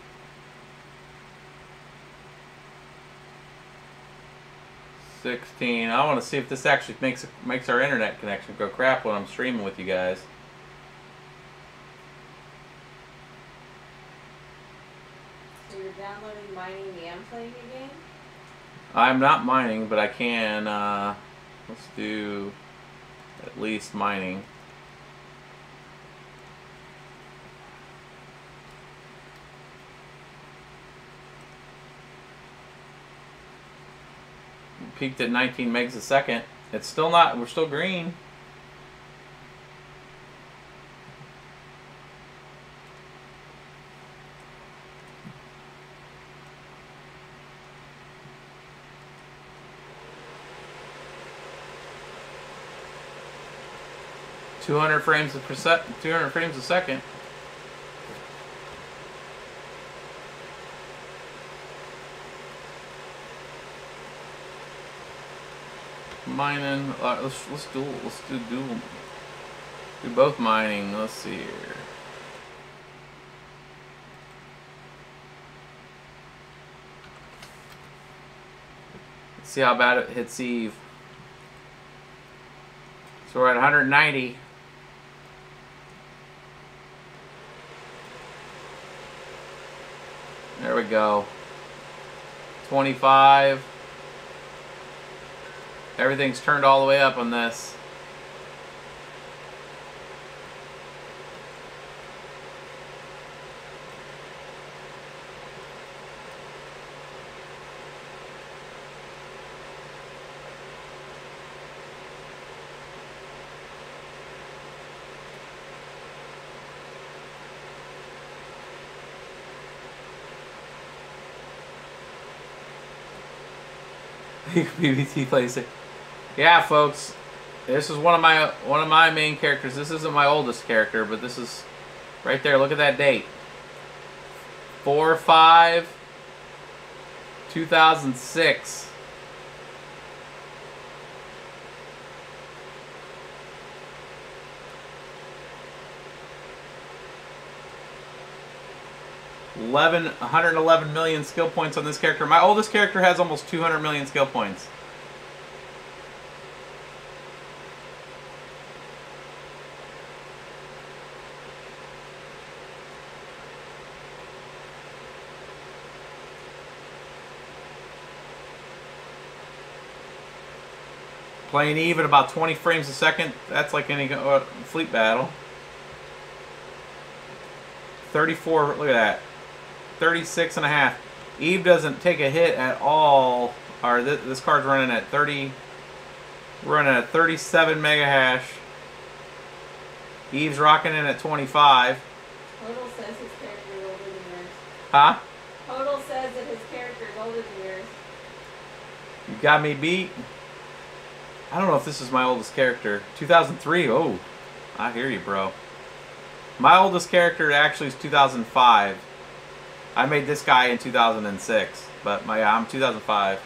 16. I want to see if this actually makes our internet connection go crap when I'm streaming with you guys. So you're downloading, mining the and playing a game? I'm not mining, but I can, let's do at least mining. Peaked at 19 megs a second. It's still not, we're still green. .200 frames per second. 200 frames a second. Mining. Let's do dual. Do both mining. Let's see here. Let's see how bad it hits Eve. So we're at 190. There we go. 25. Everything's turned all the way up on this. BBT plays it. Yeah, folks, this is one of my main characters. This isn't my oldest character, but this is right there. Look at that date. 4/5/2006. $111 million skill points on this character. My oldest character has almost 200 million skill points. Playing Eve at about 20 frames a second. That's like any fleet battle. 34, look at that. 36 and a half. Eve doesn't take a hit at all. Or this card's running at 30. We're running at 37 mega hash. Eve's rocking in at 25. Total says his character is older than yours. Huh? Total says that his character is older than yours. You got me beat. I don't know if this is my oldest character. 2003. Oh, I hear you, bro. My oldest character actually is 2005. I made this guy in 2006, but I'm 2005.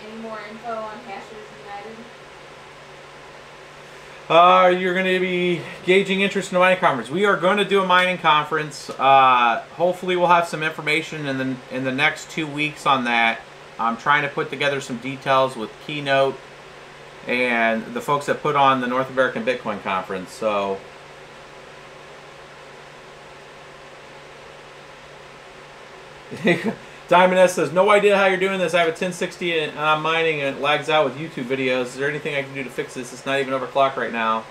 Any more info on Hashers United? You're going to be gauging interest in the mining conference. We are going to do a mining conference. Hopefully, we'll have some information in the next 2 weeks on that. I'm trying to put together some details with Keynote and the folks that put on the North American Bitcoin Conference. So Diamond S says, no idea how you're doing this. I have a 1060 and I'm mining and it lags out with YouTube videos. Is there anything I can do to fix this? It's not even overclocked right now.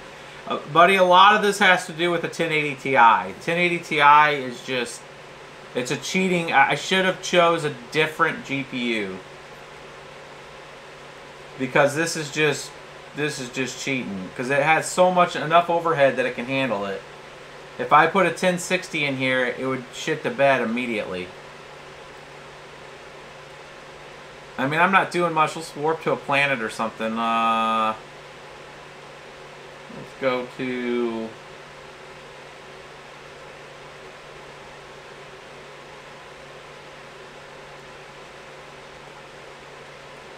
Buddy, a lot of this has to do with the 1080 Ti. 1080 Ti is just, it's a cheating. I should have chose a different GPU. Because this is just cheating. Because it has so much, enough overhead that it can handle it. If I put a 1060 in here, it would shit the bed immediately. I mean, I'm not doing much. Let's warp to a planet or something. Let's go to...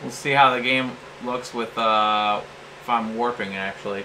We'll see how the game looks with, if I'm warping, actually.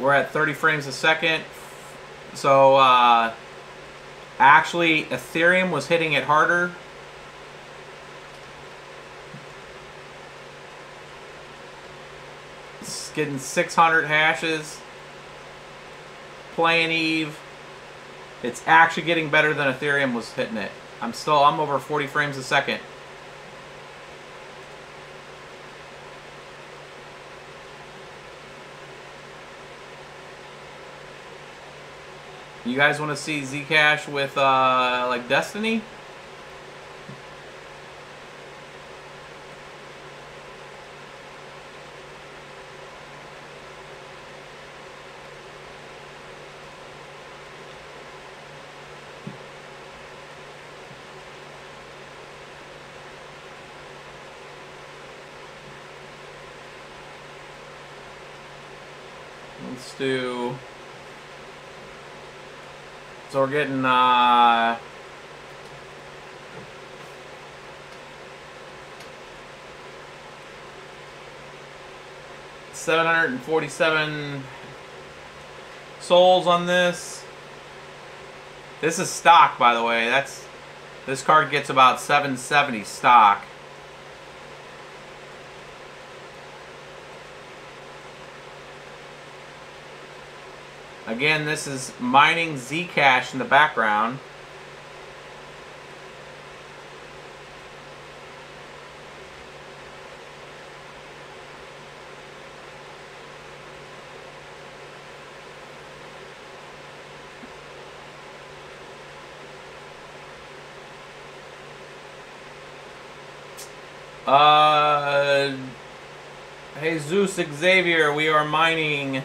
We're at 30 frames a second. So actually Ethereum was hitting it harder. It's getting 600 hashes. Playing Eve. It's actually getting better than Ethereum was hitting it. I'm over 40 frames a second. You guys want to see Zcash with like Destiny? Let's do. So we're getting 747 souls on this. This is stock, by the way. This card gets about 770 stock. Again, this is mining Zcash in the background. Jesus Xavier, we are mining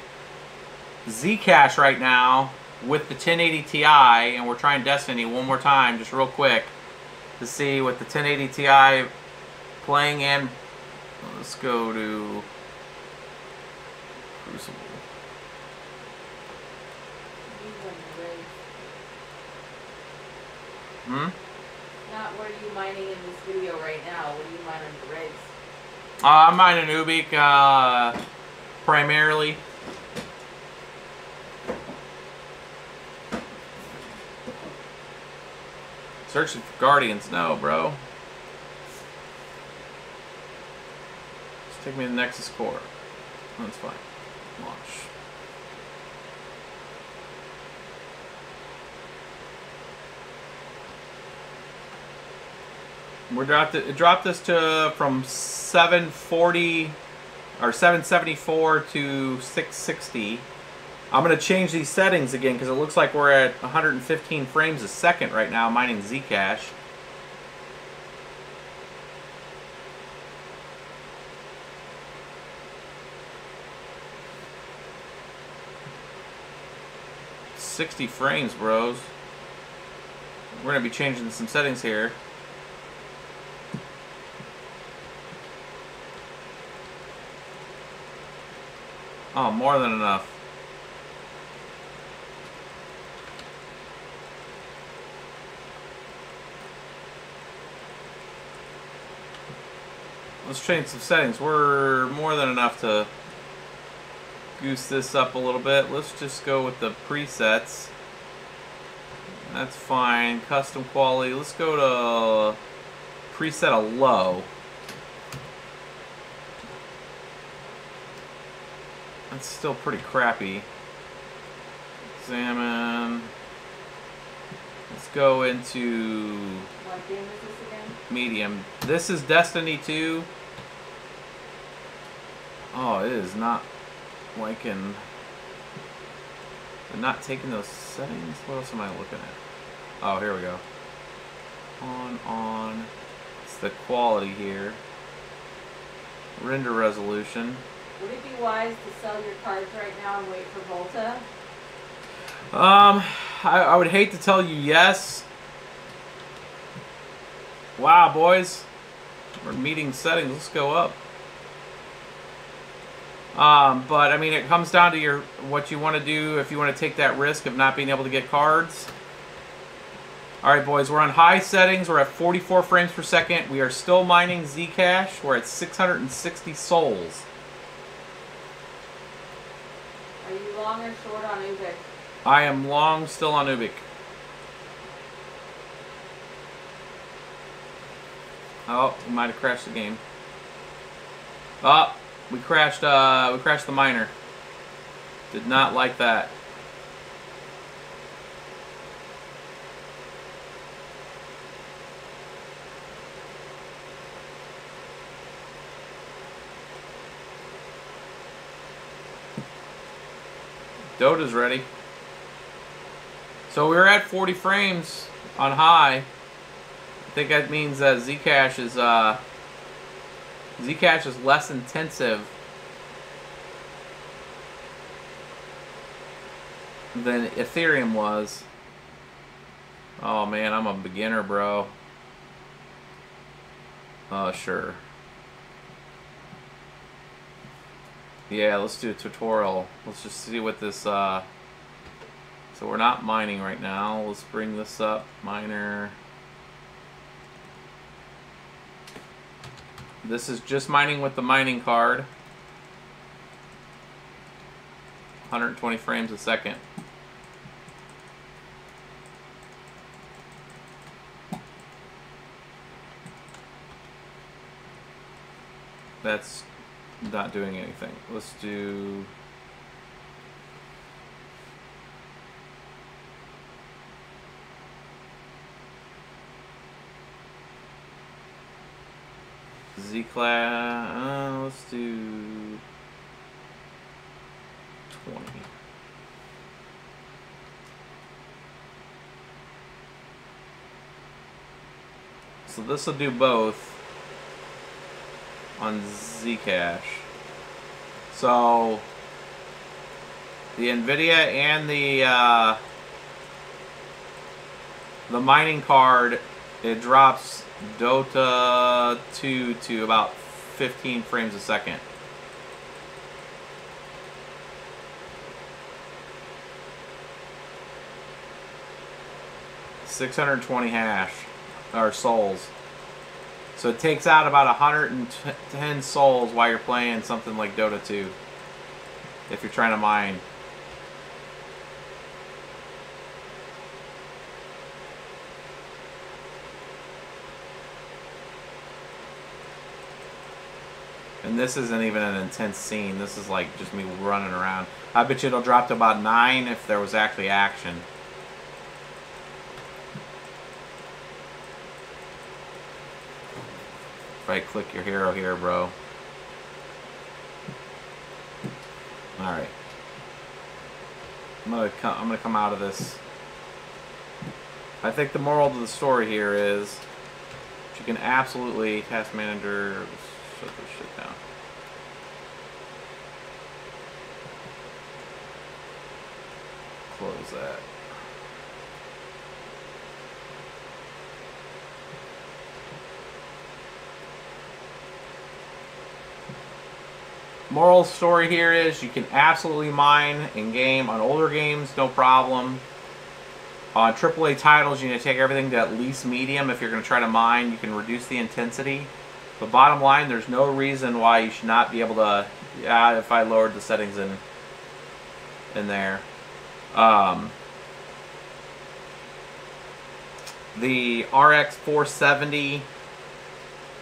Zcash right now with the 1080 Ti, and we're trying Destiny one more time, just real quick, to see what the 1080 Ti playing in. Let's go to Crucible. Not what are you mining in this video right now? What are you mining the rigs? I'm mining Ubik primarily. Searching for Guardians. No, bro. Just take me to the Nexus Core. That's fine. Launch. It dropped this to from 740 or 774 to 660. I'm going to change these settings again because it looks like we're at 115 frames a second right now mining Zcash. $60 frames, bros. We're going to be changing some settings here. Oh, more than enough. Let's change some settings. We're more than enough to goose this up a little bit. Let's just go with the presets. That's fine. Custom quality. Let's go to preset a low. That's still pretty crappy. Examine. Let's go into What game is this again? medium. This is Destiny 2. Oh, it is not liking. They're not taking those settings. What else am I looking at? Oh, here we go. On. It's the quality here. Render resolution. Would it be wise to sell your cards right now and wait for Volta? I would hate to tell you yes. Wow, boys. We're meeting settings. Let's go up. But I mean, it comes down to what you want to do if you want to take that risk of not being able to get cards. Alright, boys, we're on high settings. We're at 44 frames per second. We are still mining Zcash. We're at 660 souls. Are you long or short on Ubik? I am long still on Ubik. Oh, we might have crashed the game. Oh, we crashed the miner. Did not like that. Dota's ready. So we were at 40 frames on high. I think that means that Zcash is less intensive than Ethereum was. Oh man, I'm a beginner, bro. Sure. Yeah, let's do a tutorial. Let's just see what this, so we're not mining right now. Let's bring this up, miner. This is just mining with the mining card. 120 frames a second. That's not doing anything. Let's do Z-Class. Let's do 20. So this will do both on Zcash. So the NVIDIA and the mining card, it drops Dota 2 to about 15 frames a second. $620 hash or souls. So it takes out about 110 souls while you're playing something like Dota 2, if you're trying to mine. And this isn't even an intense scene. This is like just me running around. I bet you it'll drop to about 9 if there was actually action. Right click your hero here, bro. Alright. I'm gonna come out of this. I think the moral of the story here is you can absolutely, task manager, let's shut this shit down. Close that. Moral story here is you can absolutely mine in game on older games, no problem. On AAA titles, you need to take everything to at least medium. If you're going to try to mine, you can reduce the intensity. But bottom line, there's no reason why you should not be able to. Yeah, if I lowered the settings in there. The RX470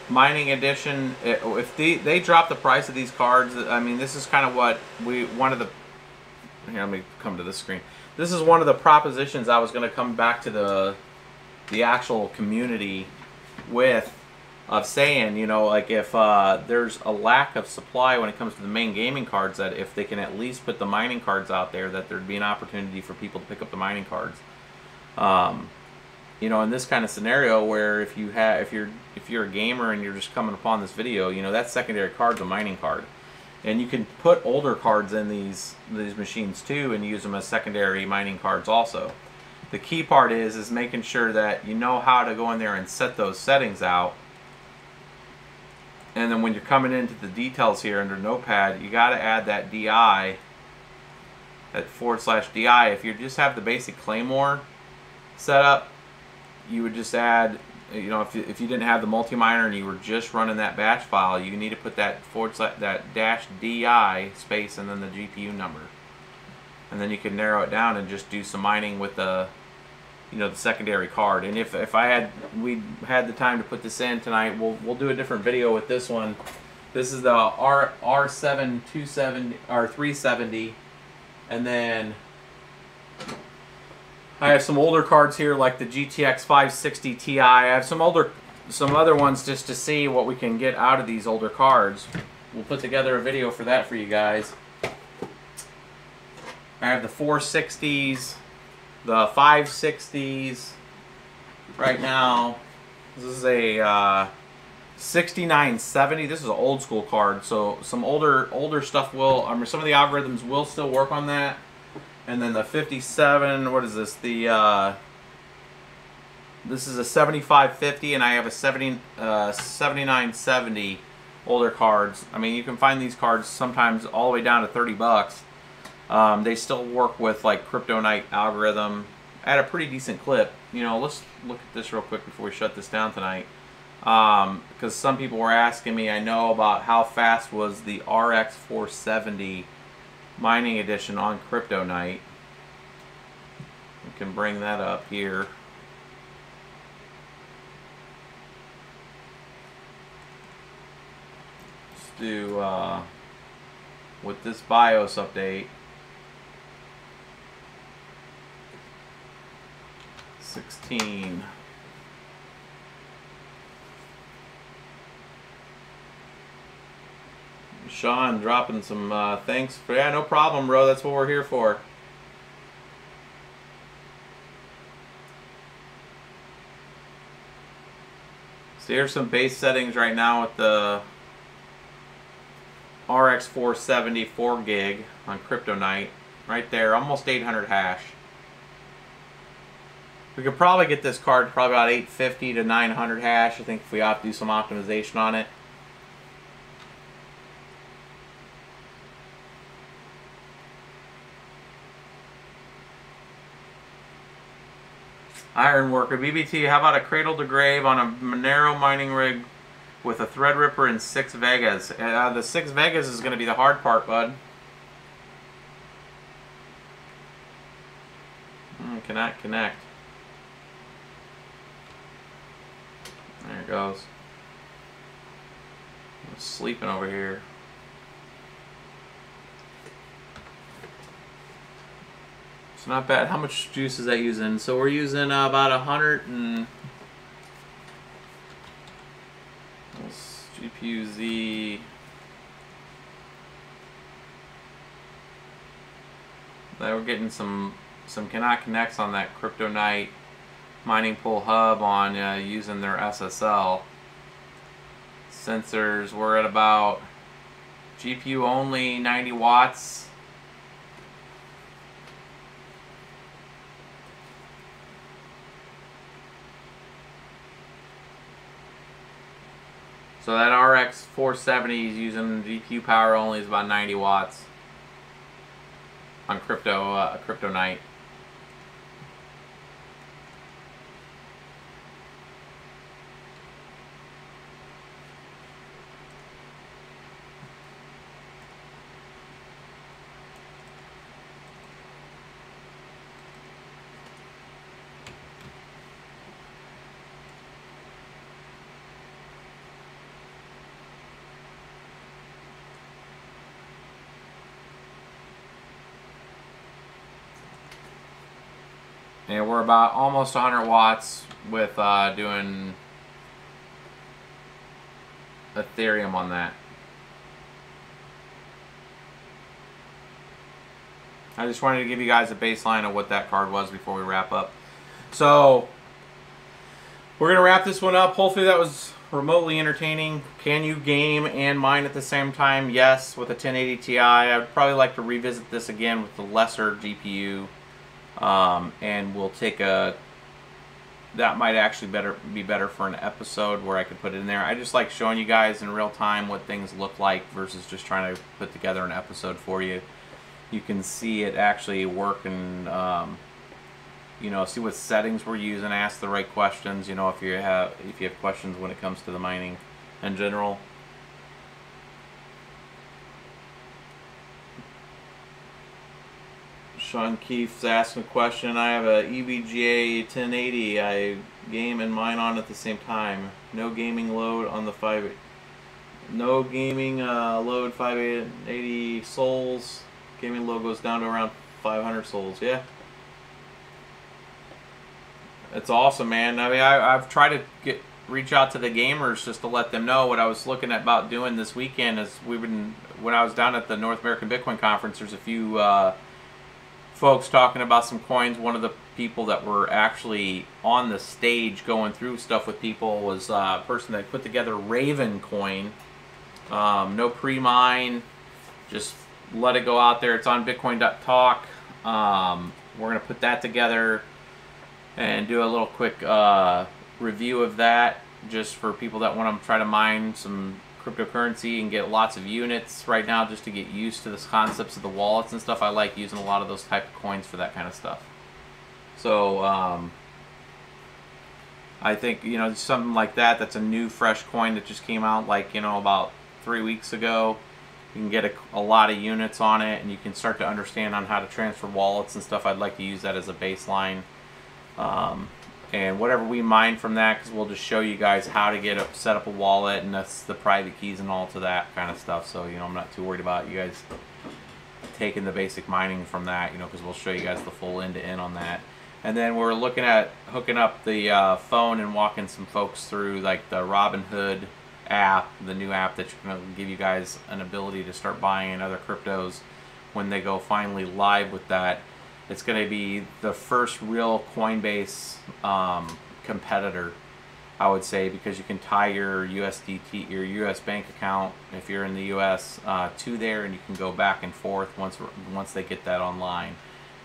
mining edition, if they drop the price of these cards, I mean, this is kind of what one of the, here, let me come to this screen. This is one of the propositions I was going to come back to the actual community with, of saying, you know, like if there's a lack of supply when it comes to the main gaming cards, that if they can at least put the mining cards out there, that there'd be an opportunity for people to pick up the mining cards. You know, in this kind of scenario where if you're a gamer and you're just coming upon this video, you know, that secondary card's a mining card. And you can put older cards in these machines too and use them as secondary mining cards also. The key part is making sure that you know how to go in there and set those settings out. And then when you're coming into the details here under Notepad, you got to add that DI, that /DI. If you just have the basic Claymore set up, you would just add, you know, if you didn't have the multi-miner and you were just running that batch file, you need to put that /DI space and then the GPU number. and then you can narrow it down and just do some mining with the, you know, the secondary card. And if we had the time to put this in tonight, we'll do a different video with this one. This is the R370, and then I have some older cards here like the GTX 560 Ti. I have some other ones just to see what we can get out of these older cards. We'll put together a video for that for you guys. I have the 460s, the 560s. Right now, this is a 6970. This is an old school card, so some older stuff will, some of the algorithms will still work on that. And then the 57, what is this? The this is a 7550, and I have a 7970 older cards. I mean, you can find these cards sometimes all the way down to 30 bucks. They still work with like Kryptonite algorithm at a pretty decent clip. You know, let's look at this real quick before we shut this down tonight. Because some people were asking me, I know, about how fast was the RX470 mining edition on Kryptonite. We can bring that up here. Let's do with this BIOS update. 16. Sean dropping some thanks for, yeah, no problem, bro. That's what we're here for. So here's some base settings right now with the RX470 4 gig on Kryptonite. Right there, almost 800 hash. We could probably get this card probably about 850 to 900 hash. I think if we ought to do some optimization on it. Ironworker BBT, how about a cradle to grave on a Monero mining rig with a Threadripper and 6 Vegas? The 6 Vegas is going to be the hard part, bud. Cannot connect. There it goes. I'm sleeping over here. It's not bad. How much juice is that using? So we're using about 100 and GPU Z. We're getting some cannot connects on that Kryptonite mining pool hub on using their SSL sensors. We're at about GPU only 90 watts. So that RX 470 is using GPU power only, is about 90 watts on Kryptonite. And we're about almost 100 watts with doing Ethereum on that. I just wanted to give you guys a baseline of what that card was before we wrap up. So we're going to wrap this one up. Hopefully that was remotely entertaining. Can you game and mine at the same time? Yes, with a 1080 Ti. I would probably like to revisit this again with the lesser GPU. And we'll take that might actually be better for an episode where I could put it in there. I just like showing you guys in real time what things look like versus just trying to put together an episode for you. You can see it actually work and you know, see what settings we're using, ask the right questions, you know, if you have questions when it comes to the mining in general. Sean Keefe's asking a question. I have a EVGA 1080. I game and mine on at the same time. No gaming load on the 5. No gaming load 580 souls. Gaming load goes down to around 500 souls. Yeah. It's awesome, man. I mean, I've tried to reach out to the gamers just to let them know what I was looking at about doing this weekend. Is when I was down at the North American Bitcoin Conference, there's a few folks talking about some coins. One of the people that were actually on the stage going through stuff with people was a person that put together Raven coin. No pre-mine, just let it go out there. It's on bitcoin.talk. We're going to put that together and do a little quick review of that, just for people that want to try to mine some cryptocurrency and get lots of units right now, just to get used to the concepts of the wallets and stuff. I like using a lot of those type of coins for that kind of stuff. So I think, you know, something like that, that's a new fresh coin that just came out, like, you know, about 3 weeks ago. You can get a lot of units on it, and you can start to understand on how to transfer wallets and stuff. I'd like to use that as a baseline. And whatever we mine from that, because we'll just show you guys how to set up a wallet, and that's the private keys and all to that kind of stuff. So, you know, I'm not too worried about you guys taking the basic mining from that, you know, because we'll show you guys the full end-to-end on that. And then we're looking at hooking up the phone and walking some folks through, like, the Robinhood app, the new app that's going to give you guys an ability to start buying other cryptos when they go finally live with that. It's going to be the first real Coinbase competitor, I would say, because you can tie your USDT, your US bank account, if you're in the US, to there, and you can go back and forth once they get that online.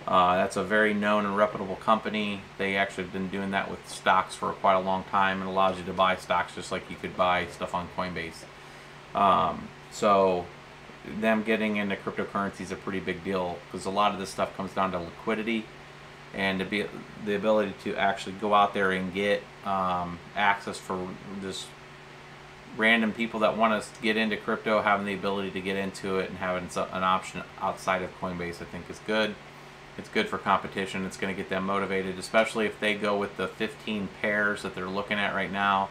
That's a very known and reputable company. They actually have been doing that with stocks for quite a long time, and allows you to buy stocks just like you could buy stuff on Coinbase. So them getting into cryptocurrency is a pretty big deal, because a lot of this stuff comes down to liquidity and the ability to actually go out there and get access for just random people that want to get into crypto. Having the ability to get into it and having an option outside of Coinbase, I think, is good. It's good for competition. It's going to get them motivated, especially if they go with the 15 pairs that they're looking at right now.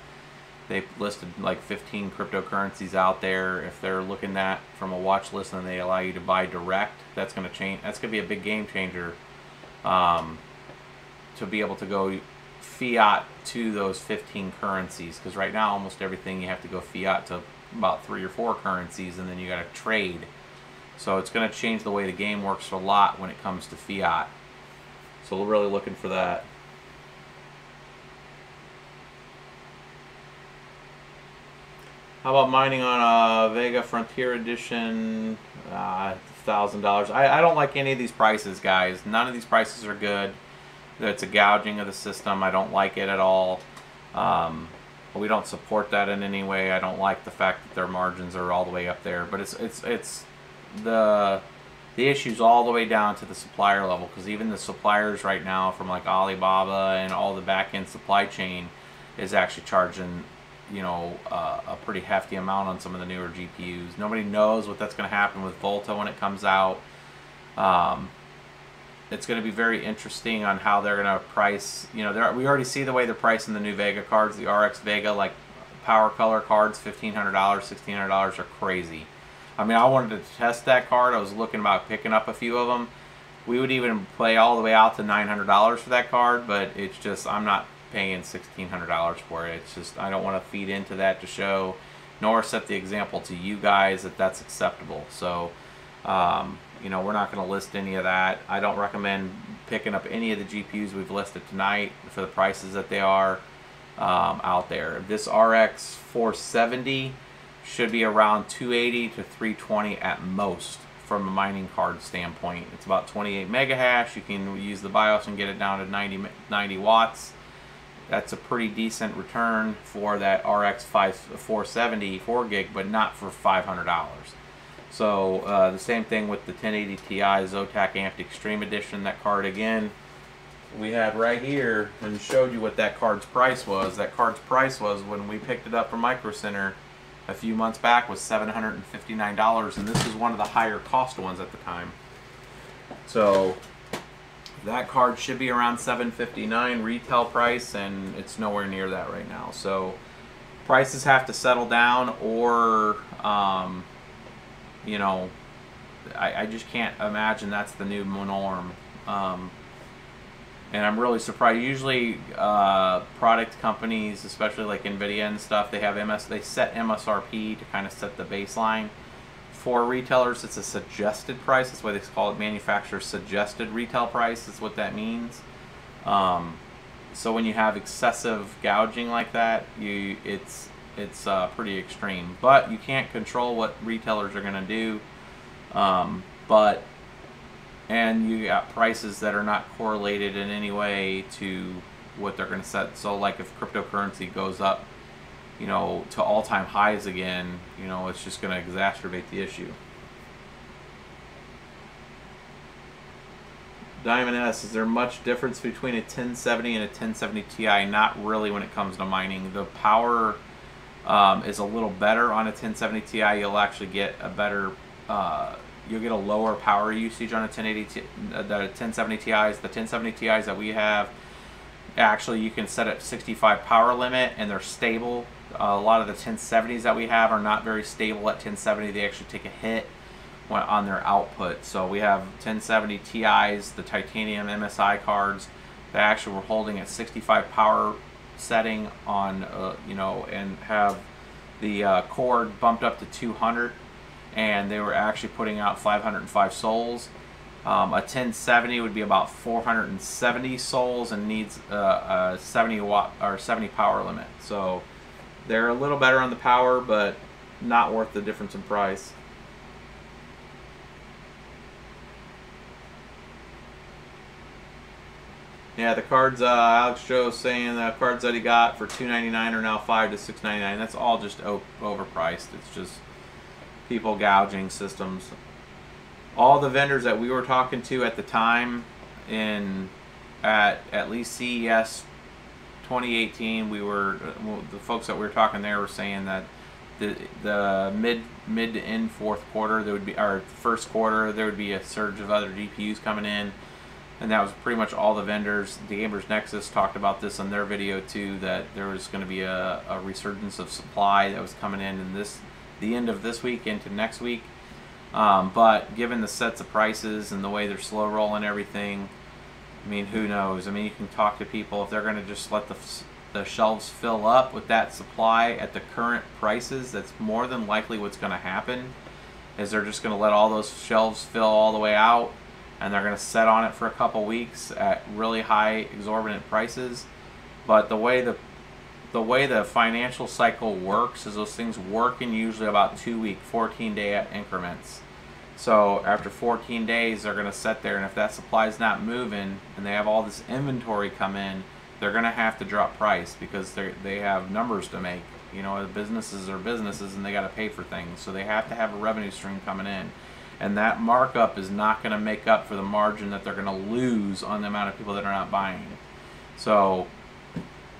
They've listed like 15 cryptocurrencies out there. If they're looking at from a watch list and they allow you to buy direct, that's going to change. That's going to be a big game changer, to be able to go fiat to those 15 currencies. Because right now, almost everything you have to go fiat to about 3 or 4 currencies, and then you got to trade. So it's going to change the way the game works a lot when it comes to fiat. So we're really looking for that. How about mining on a Vega Frontier Edition, $1,000? I don't like any of these prices, guys. None of these prices are good. It's a gouging of the system. I don't like it at all. We don't support that in any way. I don't like the fact that their margins are all the way up there. But it's the issue's all the way down to the supplier level, because even the suppliers right now from like Alibaba and all the back-end supply chain is actually charging, you know, a pretty hefty amount on some of the newer GPUs. Nobody knows what that's going to happen with Volta when it comes out. It's going to be very interesting on how they're going to price. You know, we already see the way they're pricing the new Vega cards. The RX Vega, like power color cards, $1,500, $1,600 are crazy. I mean, I wanted to test that card. I was looking about picking up a few of them. We would even play all the way out to $900 for that card, but it's just, I'm not paying $1,600 for it. It's just, I don't want to feed into that to show, nor set the example to you guys that that's acceptable. So, you know, we're not going to list any of that. I don't recommend picking up any of the GPUs we've listed tonight for the prices that they are out there. This RX470 should be around $280 to $320 at most from a mining card standpoint. It's about 28 mega hash. You can use the BIOS and get it down to 90 watts. That's a pretty decent return for that RX 470 4 gig, but not for $500. So the same thing with the 1080 Ti Zotac Amped Extreme Edition. That card again, we had right here and showed you what that card's price was. That card's price was, when we picked it up from Micro Center a few months back, was $759, and this is one of the higher cost ones at the time. So That card should be around $759 retail price, and it's nowhere near that right now. So prices have to settle down, or you know, I just can't imagine that's the new norm. And I'm really surprised. Usually product companies, especially like Nvidia and stuff, they have they set MSRP to kind of set the baseline. For retailers, it's a suggested price. That's why they call it manufacturer suggested retail price. That's what that means. So when you have excessive gouging like that, it's pretty extreme. But you can't control what retailers are going to do. And you got prices that are not correlated in any way to what they're going to set. So like if cryptocurrency goes up, you know, to all-time highs again, you know, it's just going to exacerbate the issue. Diamond S, is there much difference between a 1070 and a 1070 Ti? Not really when it comes to mining. The power is a little better on a 1070 Ti. You'll actually get a better, you'll get a lower power usage on a 1070 Ti's. The 1070 Ti's that we have, actually you can set it 65 power limit and they're stable. A lot of the 1070s that we have are not very stable at 1070. They actually take a hit on their output. So we have 1070 Ti's, the titanium MSI cards, that actually were holding at 65 power setting on, you know, and have the cord bumped up to 200, and they were actually putting out 505 souls. A 1070 would be about 470 souls and needs a 70 watt or 70 power limit. So they're a little better on the power, but not worth the difference in price. Yeah, the cards, Alex Joe's saying the cards that he got for $299 are now $5 to $699. That's all just overpriced. It's just people gouging systems. All the vendors that we were talking to at the time, at least CES 2018, the folks that we were talking there were saying that the mid to end fourth quarter, there would be, or first quarter, there would be a surge of other GPUs coming in. And that was pretty much all the vendors. The Gamers Nexus talked about this in their video too, that there was going to be a resurgence of supply that was coming in the end of this week into next week. But given the sets of prices and the way they're slow rolling everything, I mean, who knows? I mean, you can talk to people, if they're going to just let the shelves fill up with that supply at the current prices, that's more than likely what's going to happen, is they're just going to let all those shelves fill all the way out, and they're going to set on it for a couple weeks at really high exorbitant prices. But the way the financial cycle works is those things work in usually about 2 week, 14-day increments. So after 14 days, they're going to sit there, and if that supply is not moving and they have all this inventory come in, they're going to have to drop price because they have numbers to make. You know, the businesses are businesses and they got to pay for things. So they have to have a revenue stream coming in. And that markup is not going to make up for the margin that they're going to lose on the amount of people that are not buying it. So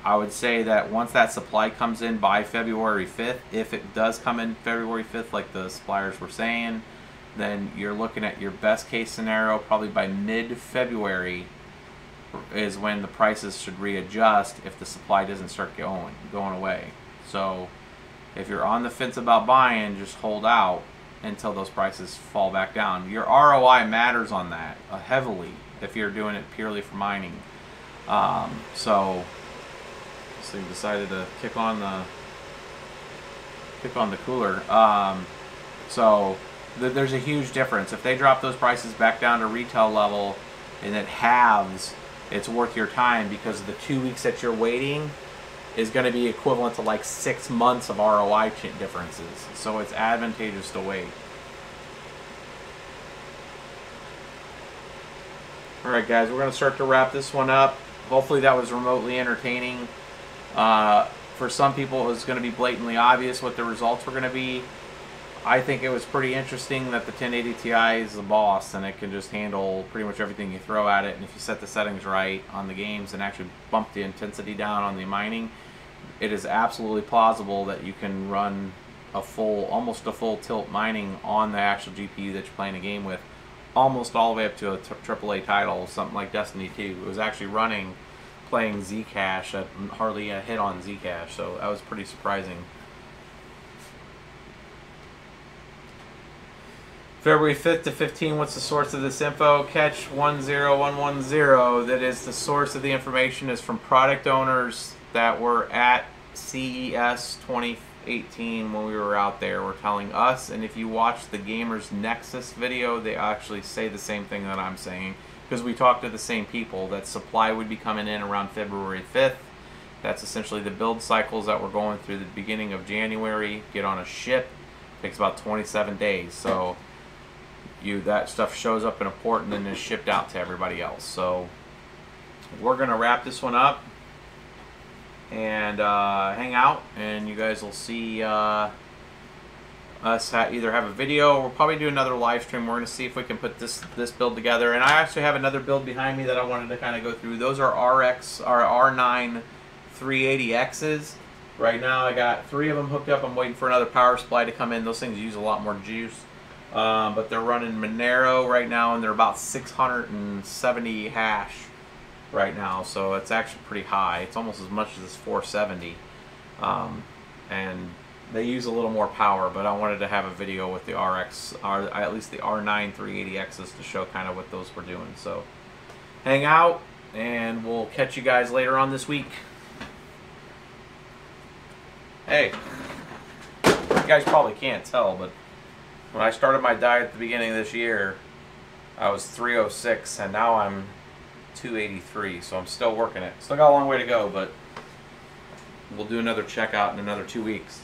I would say that once that supply comes in by February 5th, if it does come in February 5th like the suppliers were saying, then you're looking at your best case scenario probably by mid-February is when the prices should readjust if the supply doesn't start going away. So if you're on the fence about buying, just hold out until those prices fall back down. Your ROI matters on that heavily if you're doing it purely for mining. So we decided to kick on the cooler. So there's a huge difference. If they drop those prices back down to retail level and it halves, it's worth your time, because the 2 weeks that you're waiting is going to be equivalent to like 6 months of ROI differences. So it's advantageous to wait. Alright guys, we're going to start to wrap this one up. Hopefully that was remotely entertaining. For some people it was going to be blatantly obvious what the results were going to be. I think it was pretty interesting that the 1080 Ti is the boss, and it can just handle pretty much everything you throw at it. And if you set the settings right on the games and actually bump the intensity down on the mining, it is absolutely plausible that you can run almost a full tilt mining on the actual GPU that you're playing a game with almost all the way up to a AAA title, something like Destiny 2. It was actually running, playing Zcash at hardly a hit on Zcash, so that was pretty surprising. February 5th to 15th, what's the source of this info? Catch 10110. That is, the source of the information is from product owners that were at CES 2018 when we were out there. Were telling us, and if you watch the Gamers Nexus video, they actually say the same thing that I'm saying, because we talked to the same people, that supply would be coming in around February 5th. That's essentially the build cycles that we're going through the beginning of January. Get on a ship, takes about 27 days. So that stuff shows up in a port and then is shipped out to everybody else. So we're gonna wrap this one up and hang out, and you guys will see us either have a video, or we'll probably do another live stream. We're gonna see if we can put this build together. And I actually have another build behind me that I wanted to kind of go through. Those are R9 380Xs. Right now I got 3 of them hooked up. I'm waiting for another power supply to come in. Those things use a lot more juice. But they're running Monero right now, and they're about 670 hash right now, so it's actually pretty high. It's almost as much as this 470, and they use a little more power, but I wanted to have a video with the at least the R9 380Xs to show kind of what those were doing. So hang out, and we'll catch you guys later on this week. Hey, you guys probably can't tell, but when I started my diet at the beginning of this year, I was 306, and now I'm 283, so I'm still working it. Still got a long way to go, but we'll do another checkout in another 2 weeks.